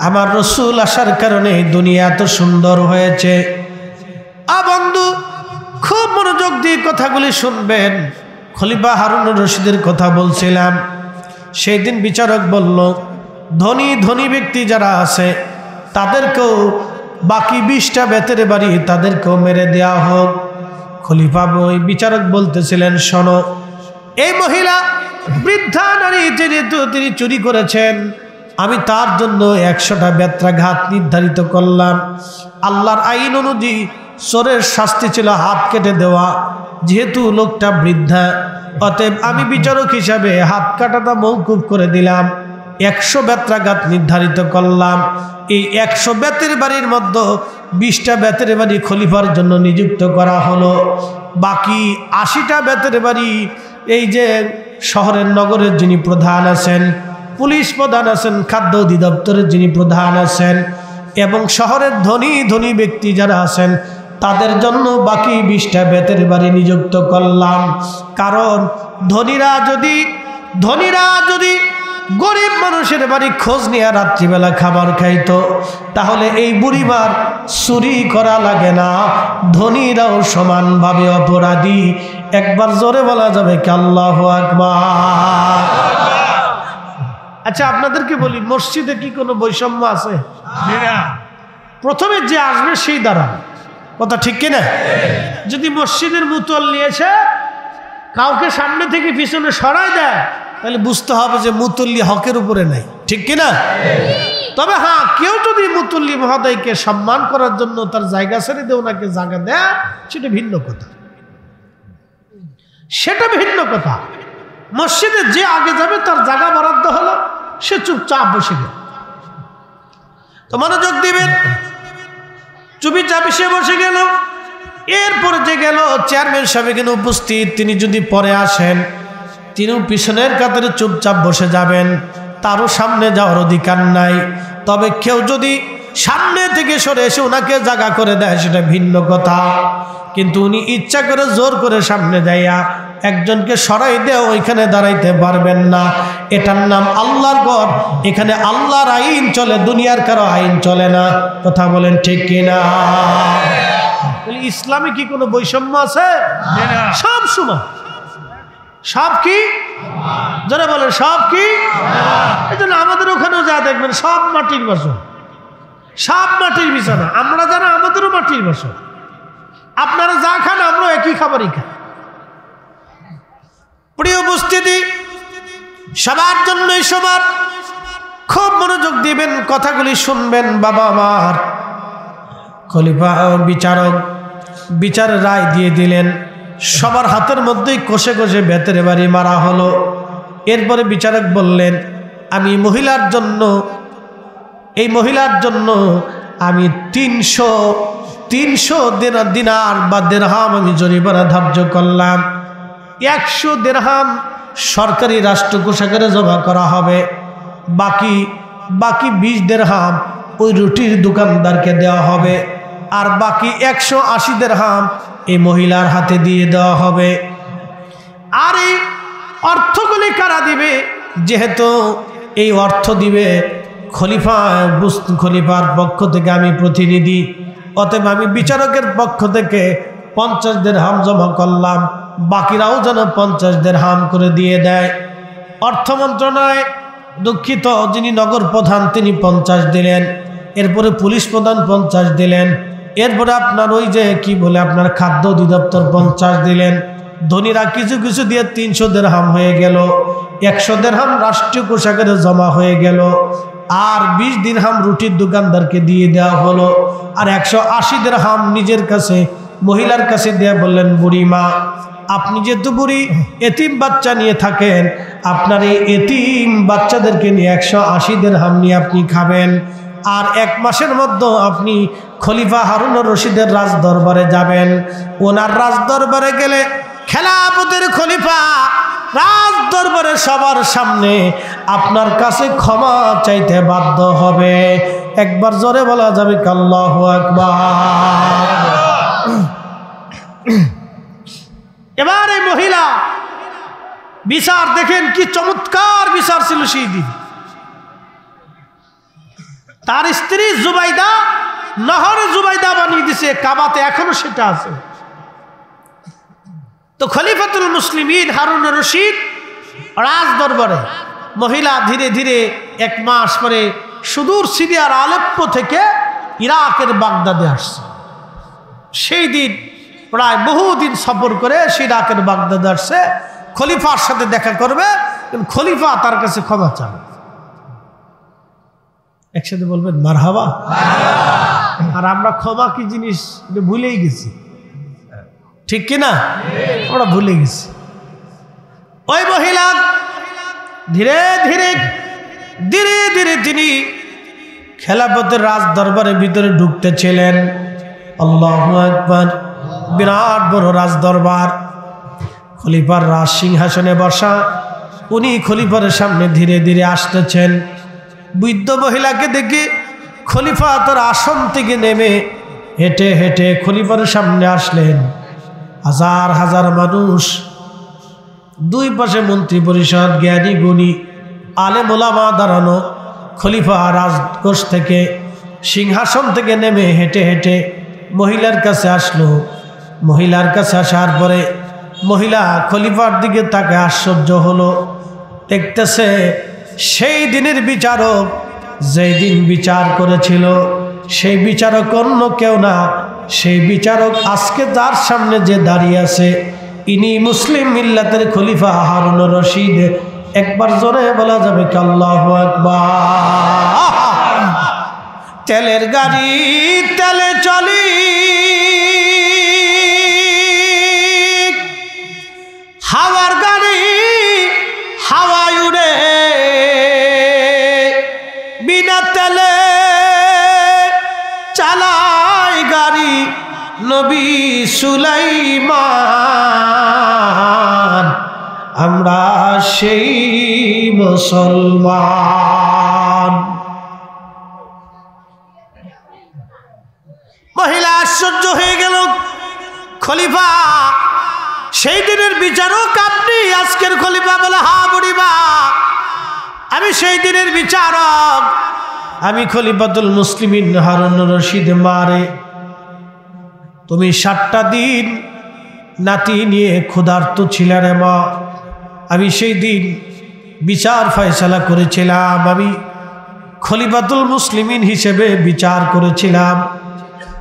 Speaker 1: আমার রসুল আসার কারণে দুনিয়া এত সুন্দর হয়েছে। বন্ধু, খুব মনোযোগ দিয়ে কথাগুলি শুনবেন। খলিফা হারুনুর রশিদের কথা বলছিলাম। সেই দিন বিচারক বলল, ধনী ধনী ব্যক্তি যারা আছে তাদেরকেও বাকি 20টা বেতের বাড়ি তাদেরকেও মেরে দেওয়া হোক। খলিফা বিচারক বলতেছিলেন, শোনো, এই মহিলা বৃদ্ধা নারী যেহেতু তিনি চুরি করেছেন, আমি তার জন্য 100টা বেত্রাঘাত নির্ধারিত করলাম। আল্লাহর আইন অনুযায়ী চোরের শাস্তি ছিল হাত কেটে দেওয়া। যেহেতু লোকটা বৃদ্ধা, অতএব আমি বিচারক হিসাবে হাত কাটাটা মওকুফ করে দিলাম। 100 বেত্রাঘাত নির্ধারিত করলাম। এই 100 বেতের বাড়ির মধ্যে 20টা বেতের বাড়ি খলিফার জন্য নিযুক্ত করা হলো। বাকি 80টা বেতের বাড়ি এই যে শহরের নগরের যিনি প্রধান আছেন, পুলিশ প্রধান আছেন, খাদ্য অধিদপ্তরের যিনি প্রধান আছেন, এবং শহরের ধনী ধনী ব্যক্তি যারা আছেন তাদের জন্য বাকি 20টা বেতের বাড়ি নিযুক্ত করলাম। কারণ ধনীরা যদি গরিব মানুষের বাড়ি খোঁজ নিয়ে রাত্রিবেলা খাবার খাইতো, তাহলে এই বুড়িমার চুরি করা লাগে না। ধনীরাও সমানভাবে অপরাধী। একবার জোরে বলা যাবে কি আল্লাহু আকবার? আচ্ছা, আপনাদেরকে বলি, মসজিদে কি কোনো বৈষম্য আছে? প্রথমে যে আসবে সেই দ্বারা, কথা ঠিক কিনা? যদি মসজিদের মুতল্লি এসে কাউকে সামনে থেকে পিছনে সরাই দেয়, তাহলে বুঝতে হবে যে মুতল্লি হকের উপরে নেই, ঠিক কিনা? তবে হ্যাঁ, কেউ যদি মুতল্লি মহোদয়কে সম্মান করার জন্য তার জায়গা ছেড়ে দিয়ে ওনাকে জায়গা দেয়, সেটা ভিন্ন কথা। মসজিদে যে আগে যাবে তার জায়গা বরাদ্দ হলো, সে চুপচাপ বসে গেল। তো মনোযোগ দিবেন, চুপচাপ সে বসে গেল। এরপরে যে গেল চেয়ারম্যান সাহেব এখানে উপস্থিত, তিনি যদি পরে আসেন, তিনিও পিছনের কাতারে চুপচাপ বসে যাবেন, তারও সামনে যাওয়ার অধিকার নাই। তবে কেউ যদি সামনে থেকে সরে এসে ওনাকে জায়গা করে দেয়, সেটা ভিন্ন কথা। কিন্তু উনি ইচ্ছা করে জোর করে সামনে যাইয়া একজনকে সরাই দেয়, ওইখানে দাঁড়াইতে পারবেন না। এটার নাম আল্লাহর ঘর। এখানে আল্লাহর আইন চলে, দুনিয়ার কারো আইন চলে না। কথা বলেন ঠিক কিনা? ইসলামে কি কোনো বৈষম্য আছে? সব সমান। সব কি যারা বলেন সব কি? এই জন্য আমাদের ওখানেও যা দেখবেন সব মাটির বাসন, সব মাটির বিছানা। আমরা জানা আমাদেরও মাটির বাসন। আপনারা যা খান আমরা একই খাবারই খাই। প্রিয় উপস্থিতি, সবার জন্যই সবার। খুব মনোযোগ দিবেন, কথাগুলি শুনবেন। বাবা আমার খলিফা বিচারক বিচারের রায় দিয়ে দিলেন। সবার হাতের মধ্যেই কষে কষে বেতের বাড়ি মারা হলো। এরপরে বিচারক বললেন, আমি এই মহিলার জন্য আমি 300 দিনার বা দেরহাম আমি জরিমানা ধার্য করলাম। 100 দেরহাম সরকারি রাষ্ট্র কোষাগারে জমা করা হবে। বাকি 20 দেরহাম ওই রুটির দোকানদারকে দেওয়া হবে। আর বাকি 180 দেরহাম এই মহিলার হাতে দিয়ে দেওয়া হবে। আর এই অর্থগুলি কারা দিবে? যেহেতু এই অর্থ দিবে খলিফার পক্ষ থেকে আমি প্রতিনিধি, অতএব আমি বিচারকের পক্ষ থেকে 50 দেরহাম জমা করলাম। বাকিরাও যেন 50 দেরহাম করে দিয়ে দেয়। অর্থ মন্ত্রণালয় দুঃখিত যিনি নগর প্রধান তিনি 50 দিলেন। এরপরে পুলিশ প্রধান 50 দিলেন। এরপরে আপনার ওই যে কি বলে আপনার খাদ্য অধিদপ্তর 50 দিলেন। ধনীরা কিছু কিছু দিয়ে 300 দিরহাম হয়ে গেল, 100 দিরহাম রাষ্ট্রীয় কোষাগারে জমা হয়ে গেল, আর 20 দিরহাম রুটির দোকানদারকে দিয়ে দেওয়া হলো, আর 180 দিরহাম নিজের কাছে মহিলার কাছে দিয়ে বললেন, বুড়িমা আপনি যেহেতু বুড়ি এতিম বাচ্চা নিয়ে থাকেন, আপনার এই এতিম বাচ্চাদেরকে নিয়ে 180 দিরহাম নিয়ে আপনি খাবেন, আর 1 মাসের মধ্যে আপনি খলিফা হারুনুর রশিদের রাজ দরবারে যাবেন। ওনার রাজ দরবারে গেলে খেলাফতের খলিফা রাজ দরবারে সবার সামনে আপনার কাছে ক্ষমা চাইতে বাধ্য হবে। একবার জোরে বলা যাবে আল্লাহু আকবার। এবার এই মহিলা বিচার দেখেন, কি চমৎকার বিচার ছিল সেই দিন। তার স্ত্রী জুবাইদা নহরে জুবাইদা বানিয়ে দিছে, কাবাতে এখনো সেটা আছে। তো খলিফাতুল মুসলিমিন হারুনুর রশিদ রাজ দরবারে, মহিলা ধীরে ধীরে 1 মাস পরে সুদূর সিরিয়ার আলেপ্পো থেকে ইরাকের বাগদাদে আসছে। সেই দিন প্রায় বহুদিন সফর করে সে ইরাকের বাগদাদে আসছে, খলিফার সাথে দেখা করবে, খলিফা তার কাছে ক্ষমা চাবে। একসাথে বলবেন মারহাবা। আর আমরা ক্ষমা কি জিনিস ভুলেই গেছি, ঠিক কিনা? আমরা ভুলে গেছি। ওই মহিলা ধীরে ধীরে ধীরে ধীরে তিনি খেলাফতের রাজ দরবারের ভিতরে ঢুকতেছিলেন। আল্লাহু আকবার। বিরাট বড় রাজ দরবার, খলিফার রাজ সিংহাসনে বসা, উনি খলিফার সামনে ধীরে ধীরে আসতেছেন। বৃদ্ধ মহিলাকে দেখে খলিফা তার আসন থেকে নেমে হেঁটে হেঁটে খলিফার সামনে আসলেন। হাজার হাজার মানুষ, 2 পাশে মন্ত্রী পরিষদ, জ্ঞানী গুণী আলেম ওলামা দাঁড়ানো। খলিফা রাজকোষ থেকে সিংহাসন থেকে নেমে হেঁটে হেঁটে মহিলার কাছে আসলো। মহিলার কাছে আসার পরে মহিলা খলিফার দিকে তাকে আশ্চর্য হলো। দেখতেছে সেই দিনের বিচারক, যেই দিন বিচার করেছিল সেই বিচারক অন্য কেউ না, সেই বিচারক আজকে তার সামনে যে দাঁড়িয়ে আছে ইনি মুসলিম মিল্লাতের খলিফা হারুনুর রশিদ। একবার জোরে বলা যাবে আল্লাহু আকবার। তেলের গাড়ি তেলে চলি, হাওয়ার গাড়ি হাওয়ায় উড়ে, বিনা তেলে চালায় গাড়ি নবী সুলাইমান। আমরা সেই মুসলমান। মহিলা আশ্চর্য হয়ে গেল, খলিফা সেই দিনের বিচারক আপনি? আজকের খলিফা বলে, হা বুড়িমা আমি সেই দিনের বিচারক, আমি খলিফাতুল মুসলিমিন হারুনুর রশিদ। মারে তুমি 7টা দিন নাতি নিয়ে ক্ষুধার্ত ছিলে রে মা। আমি সেই দিন বিচার ফয়সালা করেছিলাম, আমি খলিফাতুল মুসলিমিন হিসেবে বিচার করেছিলাম,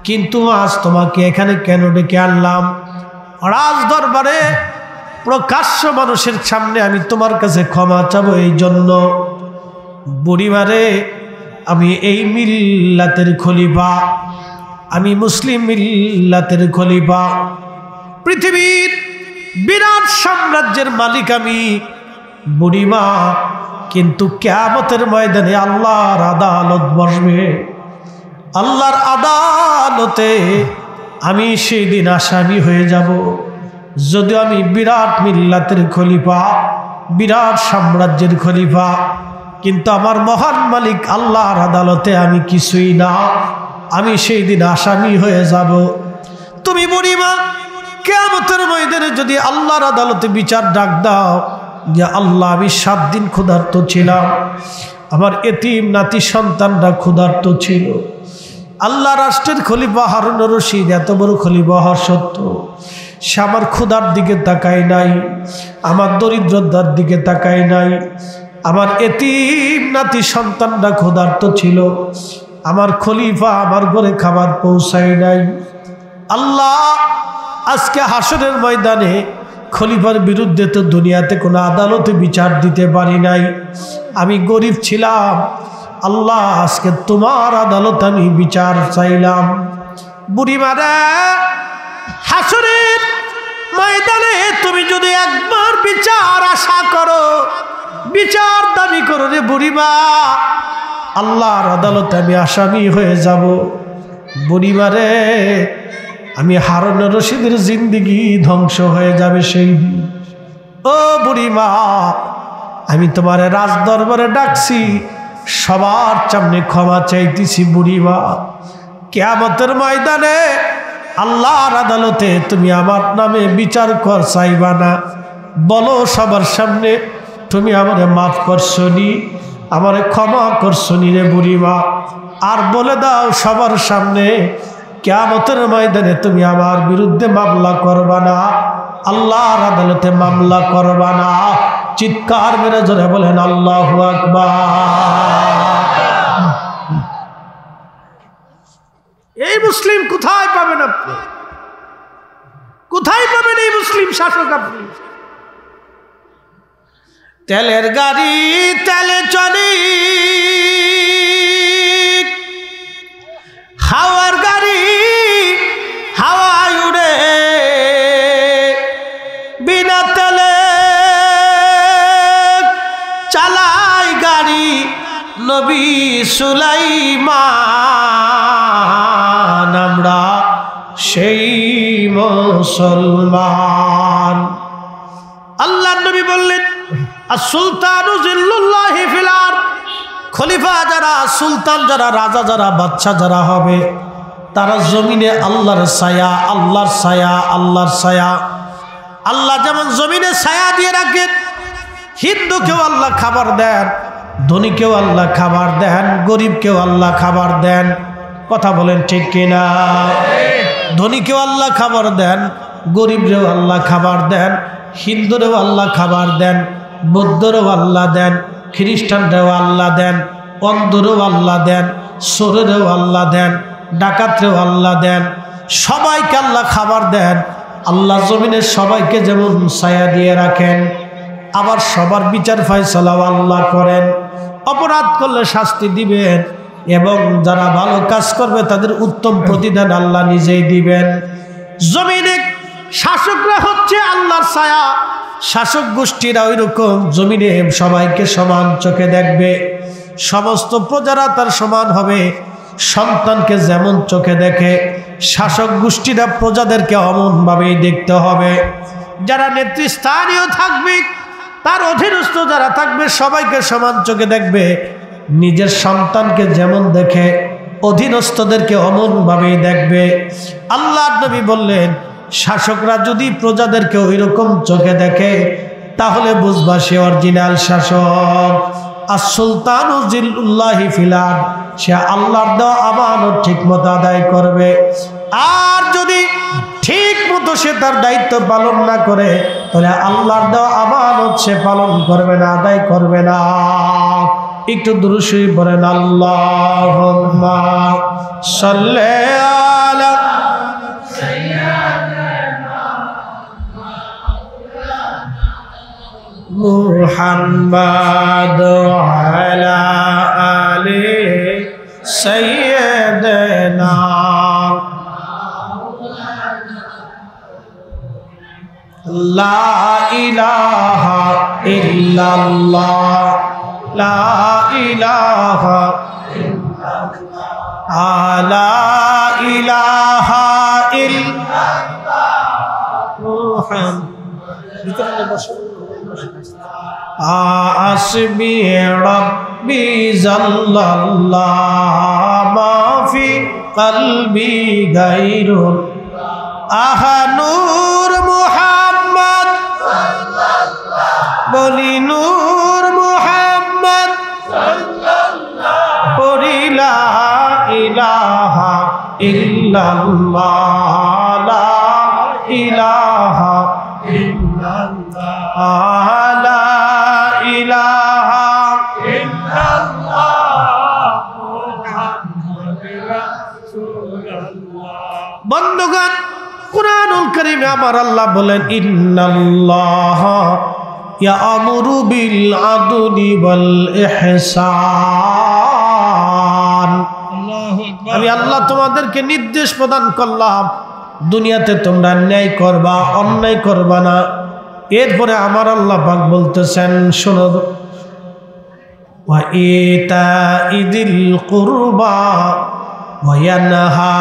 Speaker 1: কিন্তু আজ তোমাকে এখানে কেন ডেকে আনলাম? রাজ দরবারে প্রকাশ্য মানুষের সামনে আমি তোমার কাছে ক্ষমা চাবো এই জন্য। বুড়িমারে আমি এই মিল্লাতের খলিফা, আমি মুসলিম মিল্লাতের খলিফা, পৃথিবীর বিরাট সাম্রাজ্যের মালিক আমি বুড়িমা। কিন্তু কিয়ামতের ময়দানে আল্লাহর আদালত বসবে, আল্লাহর আদালতে আমি সেই দিন আসামি হয়ে যাব। যদিও আমি বিরাট মিল্লাতের খলিফা, বিরাট সাম্রাজ্যের খলিফা, কিন্তু আমার মহান মালিক আল্লাহর আদালতে আমি কিছুই না, আমি সেই দিন আসামি হয়ে যাব। তুমি বুড়িমা কিয়ামতের ময়দানে যদি আল্লাহর আদালতে বিচার ডাক দাও যে আল্লাহ আমি 7 দিন ক্ষুধার্ত ছিলাম, আমার এতিম নাতি সন্তানরা ক্ষুধার্ত ছিল, আল্লাহ রাষ্ট্রের খলিফা হারুনুর রশিদ এত বড় খলিফা হওয়ার সত্ত্বেও সে আমার ক্ষুধার দিকে তাকায় নাই, আমার দরিদ্রতার দিকে তাকায় নাই, আমার এতিম নাতি সন্তানরা ক্ষুধার্ত ছিল, আমার খলিফা আমার ঘরে খাবার পৌঁছায় নাই। আল্লাহ আজকে হাসরের ময়দানে খলিফার বিরুদ্ধে তো দুনিয়াতে কোনো আদালতে বিচার দিতে পারি নাই। আমি গরিব ছিলাম, আল্লাহ আজকে তোমার আদালত আমি বিচার চাইলাম। বুড়িমারা, হাসরের ময়দানে তুমি যদি একবার বিচার আশা করো, বিচার দাবি করো রে বুড়িমা, আল্লাহর আদালতে আমি আসামি হয়ে যাব। বুড়িমারে, আমি হারুন রশিদের জিন্দেগি ধ্বংস হয়ে যাবে সেই দিন। ও বুড়িমা, আমি তোমার রাজ দরবারে ডাকছি, সবার সামনে ক্ষমা চাইতেছি। বুড়িমা, কিয়ামতের ময়দানে আল্লাহর আদালতে তুমি আমার নামে বিচার কর চাইবা না? বলো সবার সামনে, তুমি আমারে মাফ করছনি, আমারে ক্ষমা করছনি রে বুড়িমা। আর বলে দাও সবার সামনে, কিয়ামতের ময়দানে তুমি আমার বিরুদ্ধে মামলা করবা না, আল্লাহর আদালতে মামলা করবা না। চিৎকার মেরে জোরে বলেন আল্লাহু আকবার। এই মুসলিম কোথায় পাবেন আপনি? কোথায় পাবেন এই মুসলিম শাসক আপনি? তেলের গাড়ি তেলে চলে, হাওয়ার গাড়ি হাওয়ায় উড়ে, বিনা তেলে চালায় গাড়ি নবী সুলাইমান। আমরা সেই মুসলমান। আল্লাহ নবী বললেন, সুলতানু জিল্লুল্লাহি ফিল আরদ, খলিফা যারা, সুলতান যারা, রাজা যারা, বাদশা যারা হবে, তারা জমিনে আল্লাহর ছায়া, আল্লাহর ছায়া, আল্লাহর ছায়া। আল্লাহ যেমন জমিনে ছায়া দিয়ে রাখেন, হিন্দুকেও আল্লাহ খাবার দেন, ধনীকেও আল্লাহ খাবার দেন, গরিবকেও আল্লাহ খাবার দেন। কথা বলেন ঠিক কিনা? ধনীকেও আল্লাহ খাবার দেন, গরিবরেও আল্লাহ খাবার দেন, হিন্দুরেও আল্লাহ খাবার দেন, বৌদ্ধরেও আল্লাহ দেন, খ্রিস্টানরাও আল্লাহ দেন, অন্ধরেও আল্লাহ দেন, চোরেরও আল্লাহ দেন, ডাকাতরেও আল্লাহ দেন, সবাইকে আল্লাহ খাবার দেন। আল্লাহ জমিনের সবাইকে যেমন ছায়া দিয়ে রাখেন, আবার সবার বিচার ফয়সালাও আল্লাহ করেন। অপরাধ করলে শাস্তি দিবেন, এবং যারা ভালো কাজ করবে তাদের উত্তম প্রতিদান আল্লাহ নিজেই দিবেন। জমিনে শাসকরা হচ্ছে আল্লাহর ছায়া, শাসক গোষ্ঠীরা ওই রকম জমিনে সবাইকে সমান চোখে দেখবে। সমস্ত প্রজারা তার সমান হবে। সন্তানকে যেমন চোখে দেখে, শাসক গোষ্ঠীরা প্রজাদেরকে অমনভাবেই দেখতে হবে। যারা নেতৃস্থানীয় থাকবে, তার অধীনস্থ যারা থাকবে, সবাইকে সমান চোখে দেখবে। নিজের সন্তানকে যেমন দেখে, অধীনস্থদেরকে অমনভাবেই দেখবে। আল্লাহর নবী বললেন, শাসকরা যদি প্রজাদেরকে ওই রকম চোখে দেখে, তাহলে বুঝবা সে অরিজিনাল শাসক। আর সুলতানু জিল্লুল্লাহি ফিল আরদ, সে আল্লাহর দেওয়া আমানত ঠিক মতো আদায় করবে। আর যদি ঠিক মতো সে তার দায়িত্ব পালন না করে, তাহলে আল্লাহর দেওয়া আমানত সে পালন করবে না, আদায় করবে না। একটু দুরূদ শরীফ পড়েন, আল্লাহুম্মা সাল্লি আলা মুহাম্মাদ আলা আলি সাইয়্যিদিনা। লা ইলাহা ইল্লাল্লাহ, লা ইলাহা ইল্লাল্লাহ, লা ইলাহা ইল্লাল্লাহ মুহাম্মাদ। আসবি রব্বি জাল্লাল্লাহ, মাফি কলবি গায়রুল আহানুর মুহাম্মদ, বলি নূর মুহাম্মদ, বলি লা ইলাহা ইল্লাল্লাহ, লা ইলাহা ইল্লাল্লাহ, লা ইলাহা ইল্লাল্লাহ মুহাম্মাদুর রাসূলুল্লাহ। বন্ধুগণ, কুরআন ও কোরআনুল কারীমে আমার আল্লাহ বলেন ইন্নাল্লাহ ইয়া'মুরু বিল আদলি ওয়াল ইহসান। আমি আল্লাহ তোমাদেরকে নির্দেশ প্রদান করলাম দুনিয়াতে তোমরা ন্যায় করবা, অন্যায় করবা না। এরপরে আমার আল্লাহ পাক বলতেছেন শোনো, ওয়া ইতাইদিল কুরবা ওয়া ইয়ানহা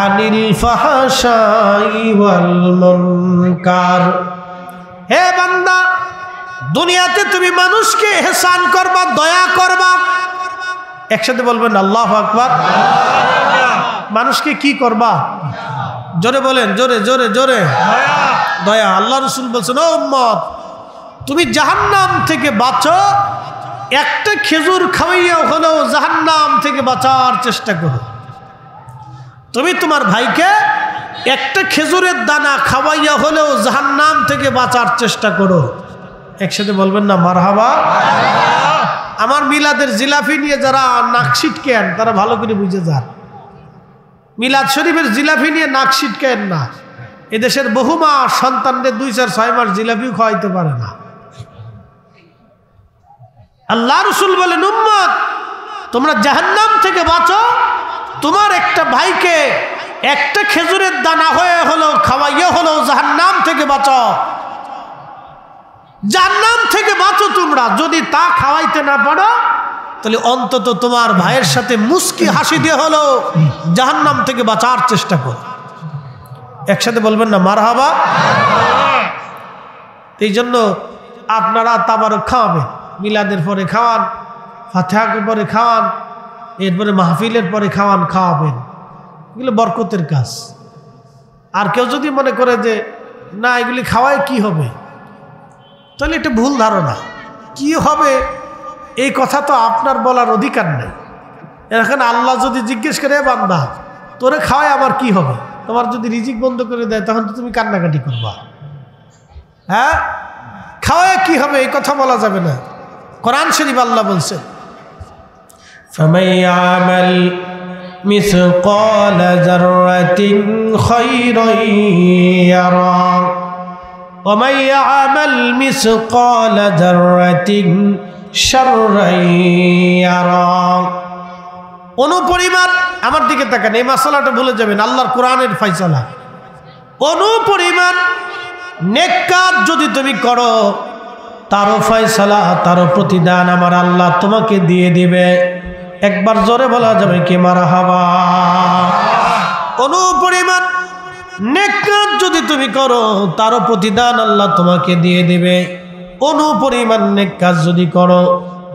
Speaker 1: আনিল ফাহশাই ওয়াল মুনকার। হে বান্দা, দুনিয়াতে তুমি মানুষকে ইহসান করবা, দয়া করবা। একসাথে বলবেন আল্লাহু আকবার। মানুষকে কি করবা? জোরে বলেন, জোরে জোরে জোরে। দয়া। আল্লাহ রাসূল বলছেন, ও উম্মত, তুমি জাহান্নাম থেকে বাঁচো, একটা খেজুর খাওয়াইয়া হলেও জাহান্নাম থেকে বাঁচার চেষ্টা করো। তুমি তোমার ভাইকে একটা খেজুরের দানা খাওয়াইয়া হলেও জাহান্নাম থেকে বাঁচার চেষ্টা করো। একসাথে বলবেন না মারহাবা। আমার মিলাদের জিলাপি নিয়ে যারা নাক ছিটকেন তারা ভালো করে বুঝে যান, মিলাদ শরীফের জিলাপি নিয়ে নাক ছিটকেন না। এদেশের বহু মা সন্তানদের 2-4-6 মাস জিলাপিও খাওয়াইতে পারে না। আল্লাহ রাসূল বলেন, উম্মত তোমরা জাহান্নাম থেকে বাঁচো, তোমার একটা ভাইকে একটা খেজুরের দানা হয়ে হলো খাওয়াইয়া হলো জাহান্নাম থেকে বাঁচো। জাহান্নাম থেকে বাঁচো তোমরা। যদি তা খাওয়াইতে না পারো তাহলে অন্তত তোমার ভাইয়ের সাথে মুস্কি হাসি দিয়ে হলো জাহান্নাম থেকে বাঁচার চেষ্টা করো। একসাথে বলবেন না মারহাবা। এই জন্য আপনারা তাবারক খাওয়াবেন, মিলাদের পরে খাওয়ান, ফাতিহার পরে খাওয়ান, এরপরে মাহফিলের পরে খাওয়াবেন। এগুলো বরকতের কাজ। আর কেউ যদি মনে করে যে না এগুলি খাওয়ায় কি হবে, তাহলে এটা ভুল ধারণা। কি হবে এই কথা তো আপনার বলার অধিকার নেই। এখন আল্লাহ যদি জিজ্ঞেস করে, বান্দা তোরে খাওয়ায় আবার কি হবে, তোমার যদি রিজিক বন্ধ করে দেয় তখন তো তুমি কান্নাকাটি করবা। হ্যাঁ, খাওয়ায় কি হবে এই কথা বলা যাবে না। কোরআন শরীফ আল্লাহ বলছেন, ফামান ইয়ামাল মিসকালা যাররাতিন খায়রান ইয়ারা ওয়া মান ইয়ামাল মিসকালা যাররাতিন শাররান ইয়ারা। অনুপরিমাণ, আমার দিকে তাকান, এই মাসালাটা ভুলে যাবেন, আল্লাহর কোরআনের ফয়সালা। অনুপরিমাণ নেক কাজ যদি তুমি করো, তারও ফয়সালা, তারও প্রতিদান আমার আল্লাহ তোমাকে দিয়ে দিবে। একবার জোরে বলা যাবে কি মারহাবা। অনুপরিমাণ নেক কাজ যদি তুমি করো, তারও প্রতিদান আল্লাহ তোমাকে দিয়ে দিবে। অনুপরিমাণ নেক কাজ যদি করো,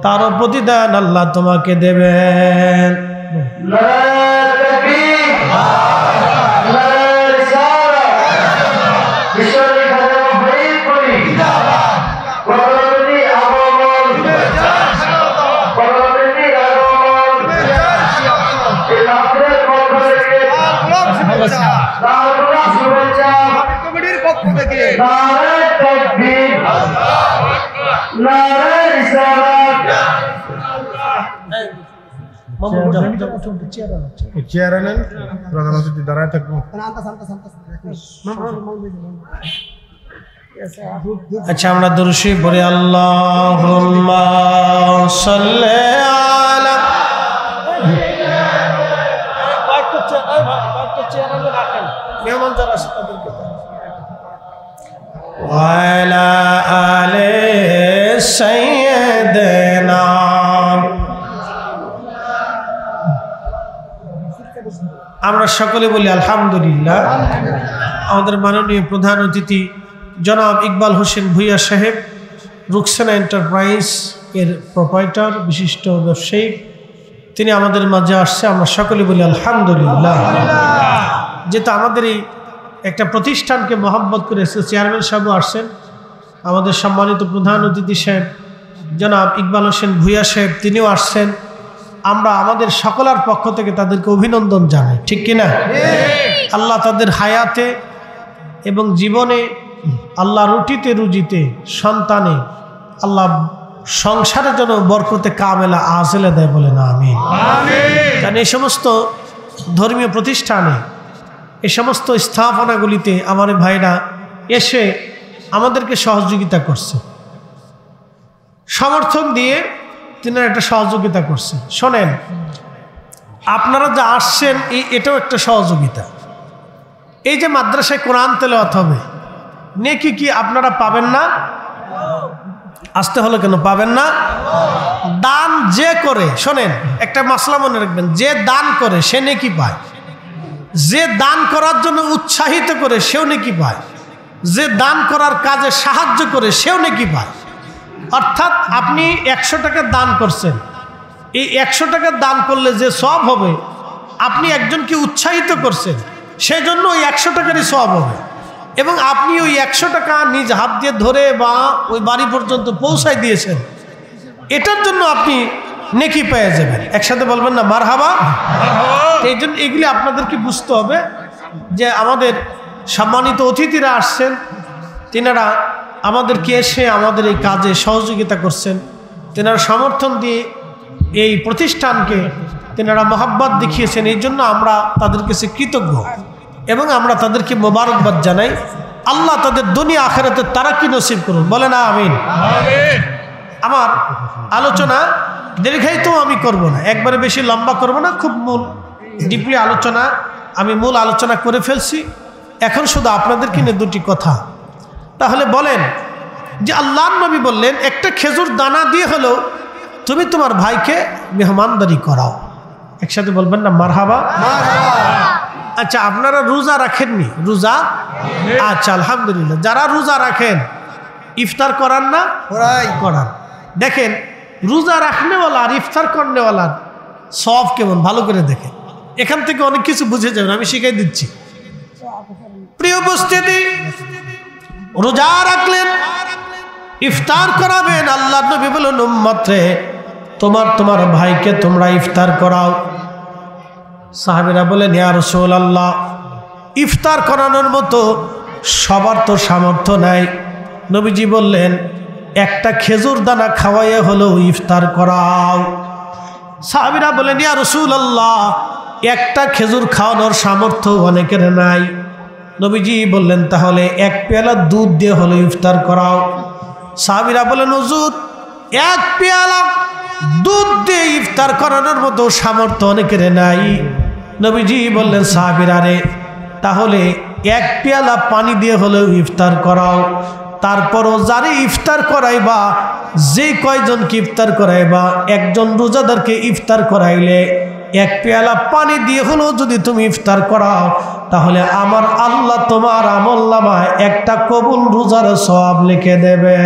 Speaker 1: তারও প্রতিদান আল্লাহ তোমাকে দেবেন। আচ্ছা, আমরা দুরূদ শরীফ পড়ি। আল্লাহুম্মা সাল্লি আলা ওয়া আলা আলি সাইয়্যিদিনা। আমরা সকলে বলি আলহামদুলিল্লাহ। আমাদের মাননীয় প্রধান অতিথি জনাব ইকবাল হোসেন ভূঁইয়া সাহেব, রুকসানা এন্টারপ্রাইজ এর প্রোপাইটার, বিশিষ্ট ব্যবসায়ী, তিনি আমাদের মাঝে আসছে। আমরা সকলে বলি আলহামদুলিল্লাহ। যেহেতু আমাদের এই একটা প্রতিষ্ঠানকে মহব্বত করে চেয়ারম্যান সাহেবও আসছেন, আমাদের সম্মানিত প্রধান অতিথি সাহেব জনাব ইকবাল হোসেন ভূঁইয়া সাহেব তিনিও আসছেন। আমরা আমাদের সকলের পক্ষ থেকে তাদেরকে অভিনন্দন জানাই, ঠিক কিনা? আল্লাহ তাদের হায়াতে এবং জীবনে, আল্লাহ রুটিতে রুজিতে, সন্তানে, আল্লাহ সংসারে যেন বরকতে কামেলা আজেলে দেয়, বলে না আমিন। কারণ এই সমস্ত ধর্মীয় প্রতিষ্ঠানে এই সমস্ত স্থাপনাগুলিতে আমার ভাইরা এসে আমাদেরকে সহযোগিতা করছে, সমর্থন দিয়ে তিনারা একটা সহযোগিতা করছে। শোনেন, আপনারা যা আসছেন এটাও একটা সহযোগিতা। এই যে মাদ্রাসায় কোরআন তেলাওয়াত হবে, নেকি কি আপনারা পাবেন না? আসতে হলো কেন পাবেন না? দান যে করে, শোনেন একটা মাসলা মনে রাখবেন, যে দান করে সে নেকি পায়, যে দান করার জন্য উৎসাহিত করে সেও নেকি পায়, যে দান করার কাজে সাহায্য করে সেও নেকি পায়। অর্থাৎ আপনি 100 টাকা দান করছেন, এই 100 টাকা দান করলে যে সওয়াব হবে, আপনি একজনকে উৎসাহিত করছেন সেজন্য ওই 100 টাকারই সওয়াব হবে। এবং আপনি ওই 100 টাকা নিজ হাত দিয়ে ধরে বা ওই বাড়ি পর্যন্ত পৌঁছায় দিয়েছেন, এটার জন্য আপনি নেকি পেয়ে যাবেন। একসাথে বলবেন না মারহাবা? এই জন্য এগুলি আপনাদেরকে বুঝতে হবে যে আমাদের সম্মানিত অতিথিরা আসছেন, তিনারা আমাদেরকে এসে আমাদের এই কাজে সহযোগিতা করছেন, তিনারা সমর্থন দিয়ে এই প্রতিষ্ঠানকে তিনারা মহব্বত দেখিয়েছেন। এই জন্য আমরা তাদের কাছে কৃতজ্ঞ এবং আমরা তাদেরকে মোবারকবাদ জানাই। আল্লাহ তাদের দুনিয়া আখিরাতে তারাক্কি নসিব করুন, বলে না আমিন। আমার আলোচনা দীর্ঘায়িত আমি করব না, একবারে বেশি লম্বা করব না, খুব মূল ডিপলি আলোচনা আমি মূল আলোচনা করে ফেলছি। এখন শুধু আপনাদেরকে নিয়ে দুটি কথা। তাহলে বলেন যে আল্লাহর নবী বললেন একটা খেজুর দানা দিয়ে হলেও তুমি তোমার ভাইকে মেহমানদারি করাও। একসাথে বলবেন না মারহাবা? আচ্ছা, আপনারা রোজা রাখেননি? রোজা, আচ্ছা আলহামদুলিল্লাহ। যারা রোজা রাখেন ইফতার করান না? করান। দেখেন রোজা রাখনেওয়ালা আর ইফতার করনেওয়ালার সওয়াব কেমন, ভালো করে দেখেন। এখান থেকে অনেক কিছু বুঝে যাবেন, আমি শিখাই দিচ্ছি। প্রিয় উপস্থিতি, রোজা রাখলেন, ইফতার করাবেন। আল্লাহ নবী বলেন উম্মত রে, তোমার ভাইকে তোমরা ইফতার করাও। সাহাবীরা বলেন ইয়া রাসূলুল্লাহ, ইফতার করানোর মতো সবার তো সামর্থ্য নাই। নবীজি বললেন একটা খেজুর দানা খাওয়াইয়া হলেও ইফতার করাও। সাহাবীরা বলেন ইয়া রাসূলুল্লাহ, একটা খেজুর খাওয়ানোর সামর্থ্য অনেকের নাই। নবীজি বললেন তাহলে এক পেয়ালা দুধ দিয়ে হলো ইফতার করাও। সাহাবীরা বলেন হুজুর, এক পেয়ালা দুধ দিয়ে ইফতার করানোর মতো সামর্থ্য অনেকের নাই। নবীজি বললেন সাহাবীরা রে, তাহলে এক পেয়ালা পানি দিয়ে হলেও ইফতার করাও। তারপরও যারে ইফতার করাইবা, যে কয়জনকে ইফতার করাইবা, একজন রোজাদারকে ইফতার করাইলে এক পেয়ালা পানি দিয়ে হলেও যদি তুমি ইফতার করাও, তাহলে আমার আল্লাহ তোমার আমলনামায় একটা কবুল রোজার সওয়াব লিখে দেবে।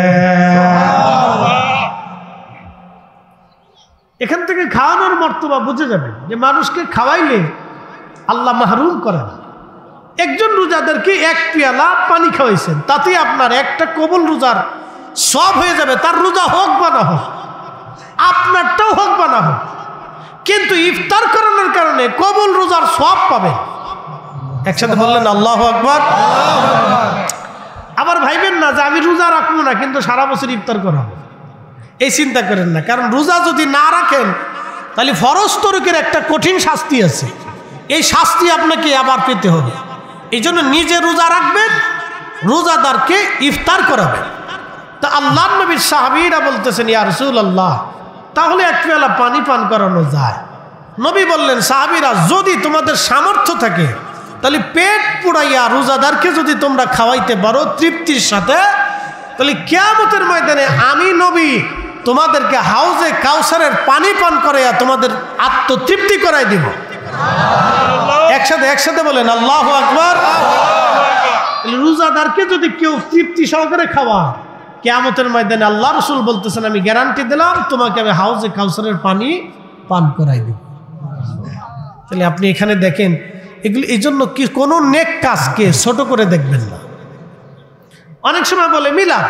Speaker 1: এখান থেকে খাওয়ানোর মর্তবা বুঝে যাবে যে মানুষকে খাওয়াইলে আল্লাহ মাহরুম করে না। একজন রোজাদারকে এক পেয়ালা পানি খাওয়াইছেন, তাতে আপনার একটা কবুল রোজার সওয়াব হয়ে যাবে। তার রোজা হোক বা না হোক, আপনারটাও হোক বা না হোক, কিন্তু ইফতার করানোর কারণে কবুল রোজার সওয়াব পাবেন। একসাথে বললেন আল্লাহু আকবার। আবার ভাইবেন না যে আমি রোজা রাখবো না কিন্তু সারা বছর ইফতার করাবো, এই চিন্তা করেন না। কারণ রোজা যদি না রাখেন তাহলে ফরজ তরকের একটা কঠিন শাস্তি আছে, এই শাস্তি আপনাকে আবার পেতে হবে। এই জন্য নিজে রোজা রাখবেন, রোজাদারকে ইফতার করাবেন। তা আল্লাহর নবীর সাহাবীরা বলতেছেন ইয়া রাসূলুল্লাহ, তাহলে এক পেয়ালা পানি পান করানো যায়? নবী বললেন সাহাবীরা, যদি তোমাদের সামর্থ্য থাকে তাহলে পেট পুড়াইয়া রোজাদারকে যদি তোমরা খাওয়াইতে পারো তৃপ্তির সাথে, তাহলে কিয়ামতের ময়দানে আমি নবী তোমাদেরকে হাউজে কাউসারের পানি পান করাইয়া তোমাদের আত্মতৃপ্তি করাই দিব। একসাথে বলেন আল্লাহু আকবার। রোজাদারকে যদি কেউ তৃপ্তি সহকারে খাওয়া, কিয়ামতের ময়দানে আল্লাহ রাসূল বলতেছেন আমি গ্যারান্টি দিলাম তোমাকে আমি হাউজে কাউসারের পানি পান করাই দিব। তাহলে আপনি এখানে দেখেন এগুলি, এই জন্য কি কোনো নেক কাজকে ছোট করে দেখবেন না। অনেক সময় বলে মিলাদ,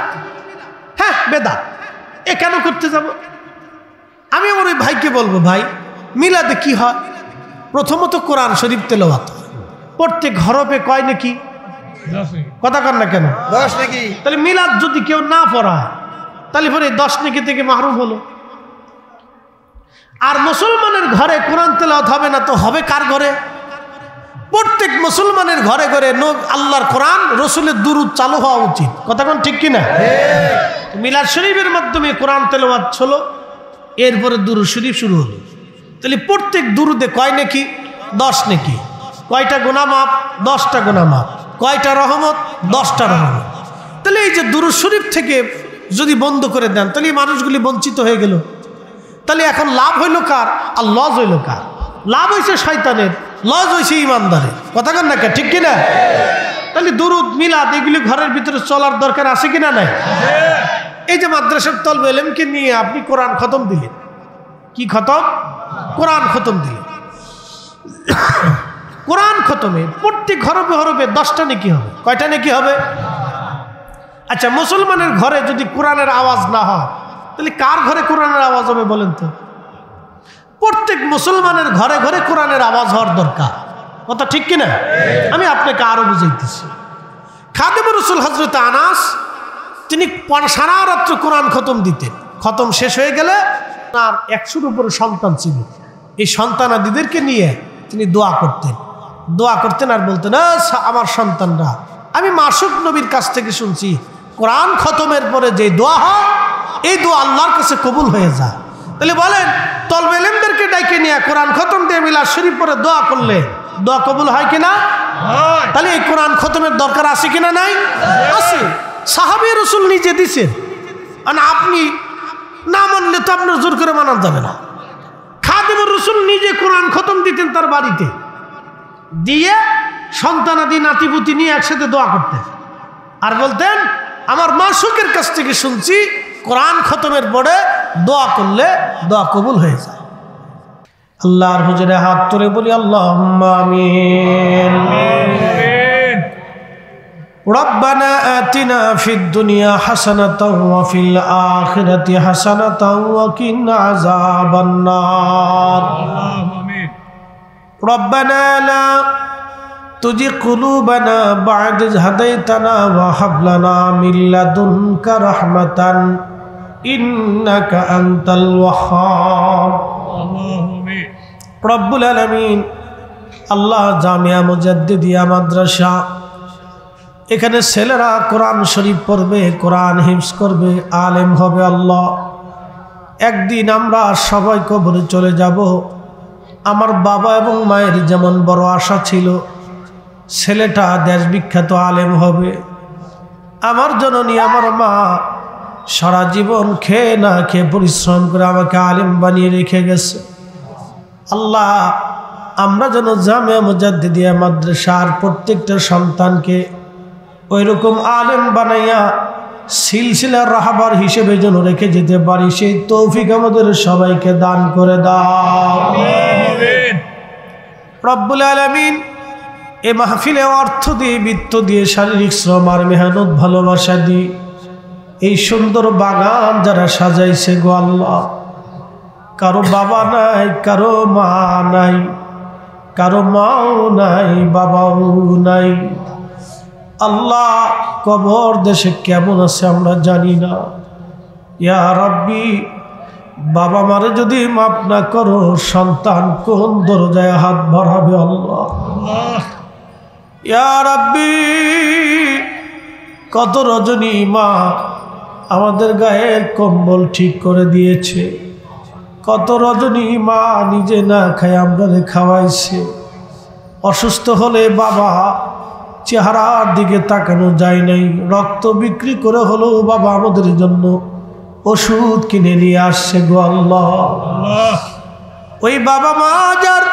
Speaker 1: হ্যাঁ বেদাত, এ কেন করতে যাব? আমি আমার ওই ভাইকে বলবো, ভাই মিলাদে কি হয়? প্রথমত কোরআন শরীফ তেলাওয়াত, প্রত্যেক হরফে কয় নাকি? কথা কর না কেন? 10 নাকি। তাহলে মিলাদ যদি কেউ না পড়ায় তাহলে পরে 10 নাকি থেকে মাহরুম হলো। আর মুসলমানের ঘরে কোরআন তেলাওয়াত হবে না তো হবে কার ঘরে? প্রত্যেক মুসলমানের ঘরে ঘরে আল্লাহর কোরআন রসুলের দুরূদ চালু হওয়া উচিত। কথা কোন ঠিক কিনা? মিলাদ শরীফের মাধ্যমে কোরআন তেলাওয়াত হলো, এরপরে দুরূদ শরীফ শুরু হলো। তাহলে প্রত্যেক দুরুদে কয় নেকি? 10 নেকি। কয়টা গুনাহ মাফ? 10টা গুনাহ মাফ। কয়টা রহমত? 10টা রহমত। তাহলে এই যে দুরূদ শরীফ থেকে যদি বন্ধ করে দেন, তাহলে এই মানুষগুলি বঞ্চিত হয়ে গেল। তাহলে এখন লাভ হইল কার আর লস হইল কার? লাভ হয়েছে শয়তানের, লস হয়েছে ইমানদারের। কথা কন না, ঠিক কিনা? তাহলে দুরুদ মিলাদ এগুলি ঘরের ভিতরে চলার দরকার আছে কিনা? নাই। এই যে মাদ্রাসার তলবে ইলমকে নিয়ে আপনি কোরআন খতম দিলেন, কি খতম? কোরআন খতম দিলেন। কোরআন খতমে প্রত্যেক হরফে হরফে 10টা নেকি হবে। কয়টা নেকি হবে? আচ্ছা, মুসলমানের ঘরে যদি কোরআনের আওয়াজ না হয়, তাহলে কার ঘরে কোরআনের আওয়াজ হবে বলেন তো? প্রত্যেক মুসলমানের ঘরে ঘরে কোরআনের আওয়াজ হওয়ার দরকার। কথা ঠিক কিনা? আমি আপনাকে আরো বুঝাইতেছি। খাদেম রাসূল হযরত আনাস তিনি সারা রাত্র কোরআন খতম দিতেন। খতম শেষ হয়ে গেলে তার 100-র উপরে সন্তান ছিল। এই সন্তানাদিদেরকে নিয়ে তিনি দোয়া করতেন আর বলতেন, আমার সন্তানরা, আমি মাসুক নবীর কাছ থেকে শুনছি কোরআন খতমের পরে যে দোয়া হয়, এই দোয়া আল্লাহর কাছে কবুল হয়ে যায়। তাহলে বলেন, তলবে ইলমদেরকে ডাইকে নিয়ে কোরআন খতম দিয়ে মিলাদ শরীফ পরে দোয়া করলে দোয়া কবুল হয় কিনা? তাহলে এই কোরআন খতমের দরকার আছে কিনা? নাই, আছে। সাহাবী রাসূল নিজে দিছেন, আর আপনি না মানলে তো আপনার জোর করে মানা যাবে না। খাদেম রাসূল নিজে কোরআন খতম দিতেন তার বাড়িতে, দিয়ে সন্তানাদি নাতিপুতি নিয়ে একসাথে দোয়া করতেন আর বলতেন, আমার মাসুকের কাছ থেকে শুনছি কোরআন খতমের পরে দোয়া করলে দোয়া কবুল হয়ে যায়। আল্লাহর হুজুরে হাত তুলে বলি আল্লাহুম্মা আমিন। রব্বানা আতিনা ফিদ দুনিয়া হাসানাতাও ওয়া ফিল আখিরাতি হাসানাতাও ওয়া কিনা আযাবান নার। আমিন। রব্বানা লা তুজি কুলুবানা বা'দ ইয হাদাইতানা ওয়া হাব লানা মিন লাদুনকা রাহমাতান ইন্নাকা আনতাল ওয়াহ্হাব। আমিন। রব্বুল আলামিন, আল্লাহ জামিয়া মুজাদ্দিদিয়া মাদ্রাসা, এখানে ছেলেরা কোরআন শরীফ পড়বে, কোরআন হিফজ করবে, আলেম হবে। আল্লাহ, একদিন আমরা সবাই কবরে চলে যাব। আমার বাবা এবং মায়ের যেমন বড় আশা ছিল ছেলেটা দেশ বিখ্যাত আলেম হবে, আমার জননী আমার মা সারা জীবন খেয়ে না খেয়ে পরিশ্রম করে আমাকে আলেম বানিয়ে রেখে গেছে। আল্লাহ, আমরা যেন জামিয়া মুজাদ্দিদিয়া মাদ্রাসার প্রত্যেকটা সন্তানকে ওই রকম আলেম বানাইয়া সিলসিলার রাহবার হিসেবে যেন রেখে যেতে পারি, সেই তৌফিক আমাদের সবাইকে দান করে দাও। আমিন। রব্বুল আলামিন, এই মাহফিলে অর্থ দিয়ে, বিত্ত দিয়ে, শারীরিক শ্রম আর মেহনত ভালোবাসা দিয়ে এই সুন্দর বাগান যারা সাজাইছে গো আল্লাহ, কারো বাবা নাই, কারো মা নাই, কারো মাও নাই, বাবাও নাই। আল্লাহ, কবর দেশে কেমন আছে আমরা জানি না। ইয়া রাব্বি, বাবা মারে যদি মাফ না করো, সন্তান কোন দরজায় হাত বাড়াবে? আল্লাহ, ইয়া রাব্বি, কত রজনী মা আমাদের গায়ের কম্বল ঠিক করে দিয়েছে, কত রজনী মা নিজে না খায় আমরা খাওয়াইছে। অসুস্থ হলে বাবা চেহারার দিকে তাকানো যায় নাই, রক্ত বিক্রি করে হলেও বাবা আমাদের জন্য ওষুধ কিনে নিয়ে আসছে গো আল্লাহ। ওই বাবা মা যার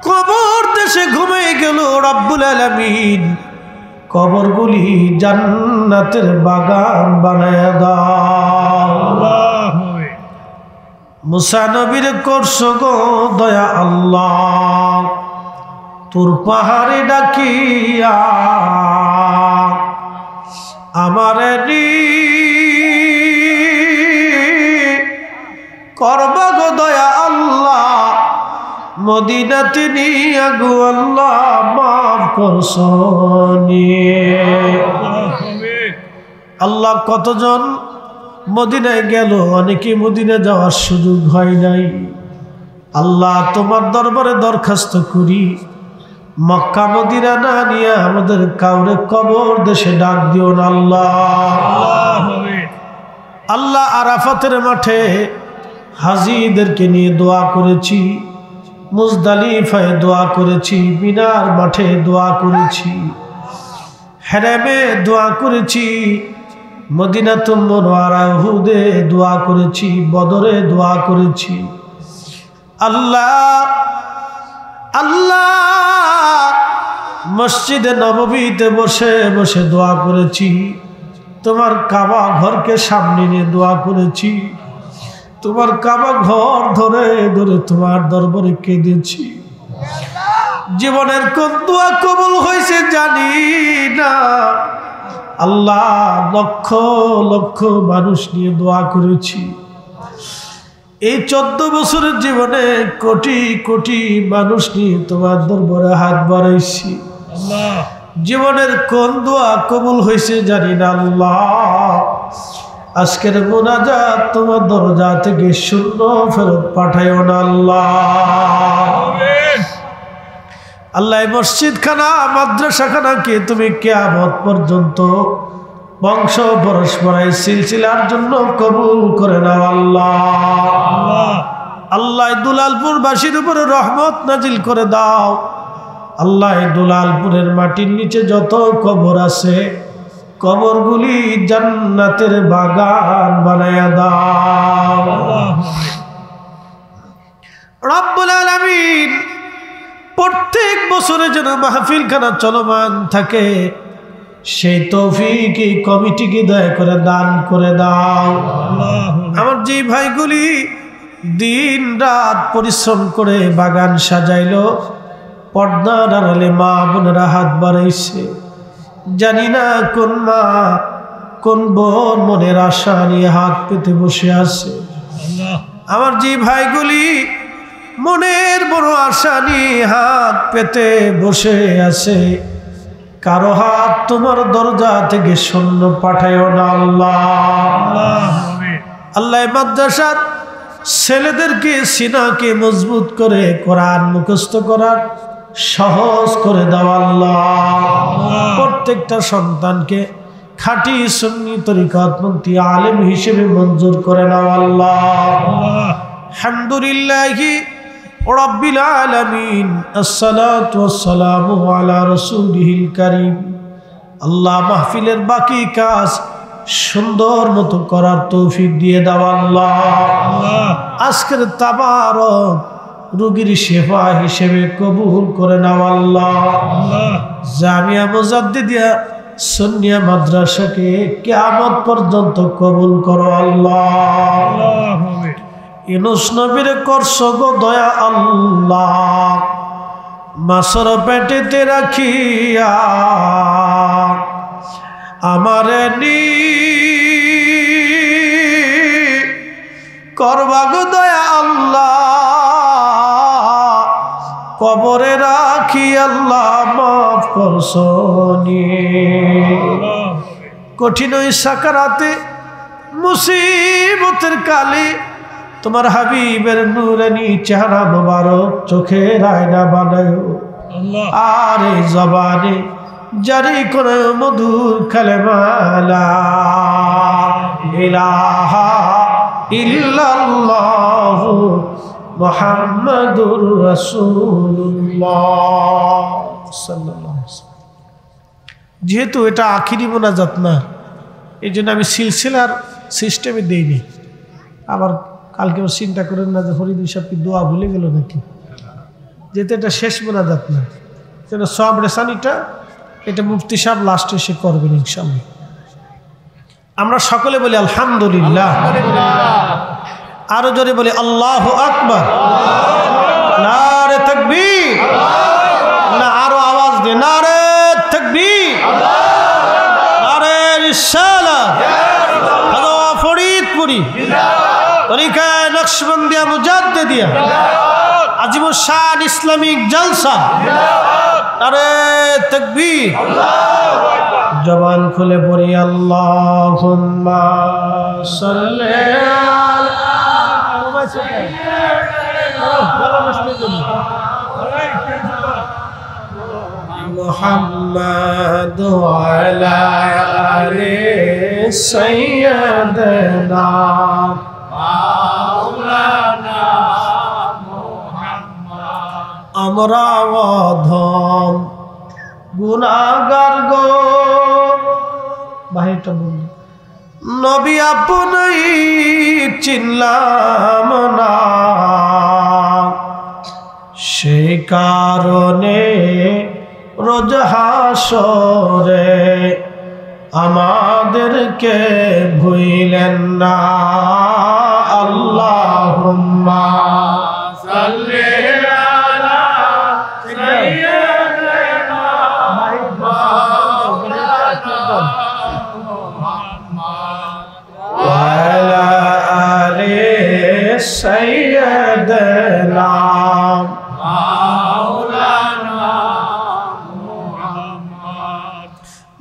Speaker 1: কবর দেশে ঘুমিয়ে গেল, রব্বুল আলামিন কবরগুলি জান্নাতের বাগান বানায় দাও। মুসা নবীর করছো গো দয়া আল্লাহ, তোর পাহাড়ে ডাকিয়া আমারে করবা গো দয়া আল্লাহ, মদিনাতে নিয়া গো আল্লাহ মাফ করছো। আল্লাহ, কতজন মদিনায় গেল, অনেকে মদিনা যাওয়ার সুযোগ হয় নাই। আল্লাহ, তোমার দরবারে দরখাস্ত করি, মক্কা মদিনা না নিয়ে আমাদের কাউরে কবর দেশে ডাক দিও না আল্লাহ। আল্লাহ আরাফাতের মাঠে হাজীদেরকে নিয়ে দোয়া করেছি, মুজদালিফায় দোয়া করেছি, মিনার মাঠে দোয়া করেছি, হেরেমে দোয়া করেছি, মদিনাতুল মুনাওয়ারা উহুদে দোয়া করেছি, বদরে দোয়া করেছি। আল্লাহ আল্লাহ মসজিদে নববীতে বসে বসে দোয়া করেছি, তোমার কাবা ঘরকে সামনে নিয়ে দোয়া করেছি, তোমার কাবা ঘর ধরে ধরে তোমার দরবারে কেঁদেছি। জীবনের কোন দোয়া কবুল হয়েছে জানি না আল্লাহ, লক্ষ লক্ষ মানুষ নিয়ে দোয়া করেছি। এই 14 বছরের জীবনে কোটি কোটি মানুষ নিয়ে তোমার দরবারে হাত বাড়াইছি। জীবনের কোন দোয়া কবুল হয়েছে জানি না আল্লাহ। আজকের মুনাজাত তোমার দরজা থেকে শূন্য ফেরত পাঠাইও না আল্লাহ। আল্লাহ মসজিদ খানা মাদ্রাসা খানাকে তুমি কিয়ামত পর্যন্ত বংশ পরস্পরায় সিলসিলার জন্য কবুল করে নাও আল্লাহ। আল্লাহ দুলালপুর বাসীর উপরে রহমত নাজিল করে দাও আল্লাহ। দুলালপুরের মাটির নিচে যত কবর আছে কবরগুলি জান্নাতের বাগান বানায়া দাও রব্বুল আলামিন। প্রত্যেক বছরে যেন মাহফিলখানা চলমান থাকে সেই তৌফিক এই কমিটিকে দয়া করে দান করে দাও। আমার যে ভাইগুলি দিন রাত পরিশ্রম করে বাগান সাজাইলো, পর্দার আড়ালে মা বোনেরা হাত বাড়াইছে, জানি না কোন মা কোন বোন মনের আশা নিয়ে হাত পেতে বসে আছে। আমার যে ভাইগুলি মনের বড় আশা নিয়ে হাত পেতে বসে আছে, কারো হাত তোমার দরজা থেকে শূন্য পাঠায়ও না আল্লাহ। আল্লাহ মাদ্রাসার ছেলেদেরকে সিনাকে মজবুত করে কোরআন মুখস্থ করার সহজ করে দাও আল্লাহ। প্রত্যেকটা সন্তানকে খাঁটি সুন্নি তরিকতপন্থী আলেম হিসেবে মঞ্জুর করে নাও আল্লাহ। আলহামদুলিল্লাহি রাব্বিল আলামিন, আসসালাতু ওয়াসসালামু আলা রাসূলিহিল কারীম। আল্লাহ মাহফিলের বাকি কাজ সুন্দর মতো করার তৌফিক দিয়ে দাও আল্লাহ। আজকের তাবারক রোগীর শেফা হিসেবে কবুল করে নাও আল্লাহ। জামিয়া মুজাদ্দিদিয়া সুন্নিয়া মাদ্রাসাকে কিয়ামত পর্যন্ত কবুল করো আল্লাহ। ইউনূস নবীর করছো গো দয়া আল্লাহ, মাছের পেটেতে রাখিয়া আমারে নি করবা গো দয়া আল্লাহ, কবরে রাখি আল্লাহ মাফ করছো নি। কঠিন ওই সাকারাতে মুসিবতের কালে তোমার হাবিবের নূরানি চেহারা মোবারক চোখের আয়না বানায়ো, আর এই জবানে জারি করে মধুর কালেমা লা ইলাহা ইল্লাল্লাহু মুহাম্মাদুর রাসূলুল্লাহ সাল্লাল্লাহু আলাইহি ওয়াসাল্লাম। যেহেতু এটা আখিরি মোনাজাত না, এই জন্য আমি সিলসিলার সিস্টেমে দেইনি। আবার কালকে চিন্তা করেন না যে ফরিদ সাহেব কি দোয়া ভুলে গেল নাকি, যেহেতু এটা শেষ মোনাজাত না, যেন সব রেসানিটা এটা মুফতি সাহেব লাস্টে এসে করবেন ইনশাআল্লাহ। আমরা সকলে বলি আলহামদুলিল্লাহ, আরো জোরে বলি আল্লাহু আকবার, নারে তাকবীর, না আরো আওয়াজ দে নারে তাকবীর, নারে রিসালাত, হযরত ফরিদপুরি তরিকা নকশবন্দিয়া মুজাদ্দিদিয়া আজিমুস শান ইসলামিক জলসা, নারে তাকবীর। জবান খুলে পড়ি আল্লাহুম্মা সাল্লি আলা محمد وعلى آل سيدنا مولانا محمد আমরা অধম গুনাহগার গো বাহিরটা বন্ধ নবী আপনি চিনলাম না সেই কারণে রোজ হাসরে আমাদেরকে ভুইলেন না আল্লাহুম্মা সাল্লি আলা সাইয়্যিদিনা ওয়া আলা আলি সাইয়্যিদিনা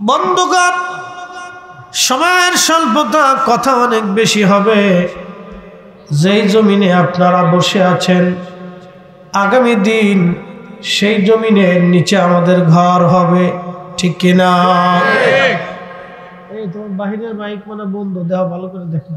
Speaker 1: বন্ধুগণ সময়ের স্বল্পতা কথা অনেক বেশি হবে যেই জমিনে আপনারা বসে আছেন আগামী দিন সেই জমিনের নিচে আমাদের ঘর হবে ঠিক কিনা এই তোমার বাহিরের মাইক মানে বন্ধ দেওয়া ভালো করে দেখো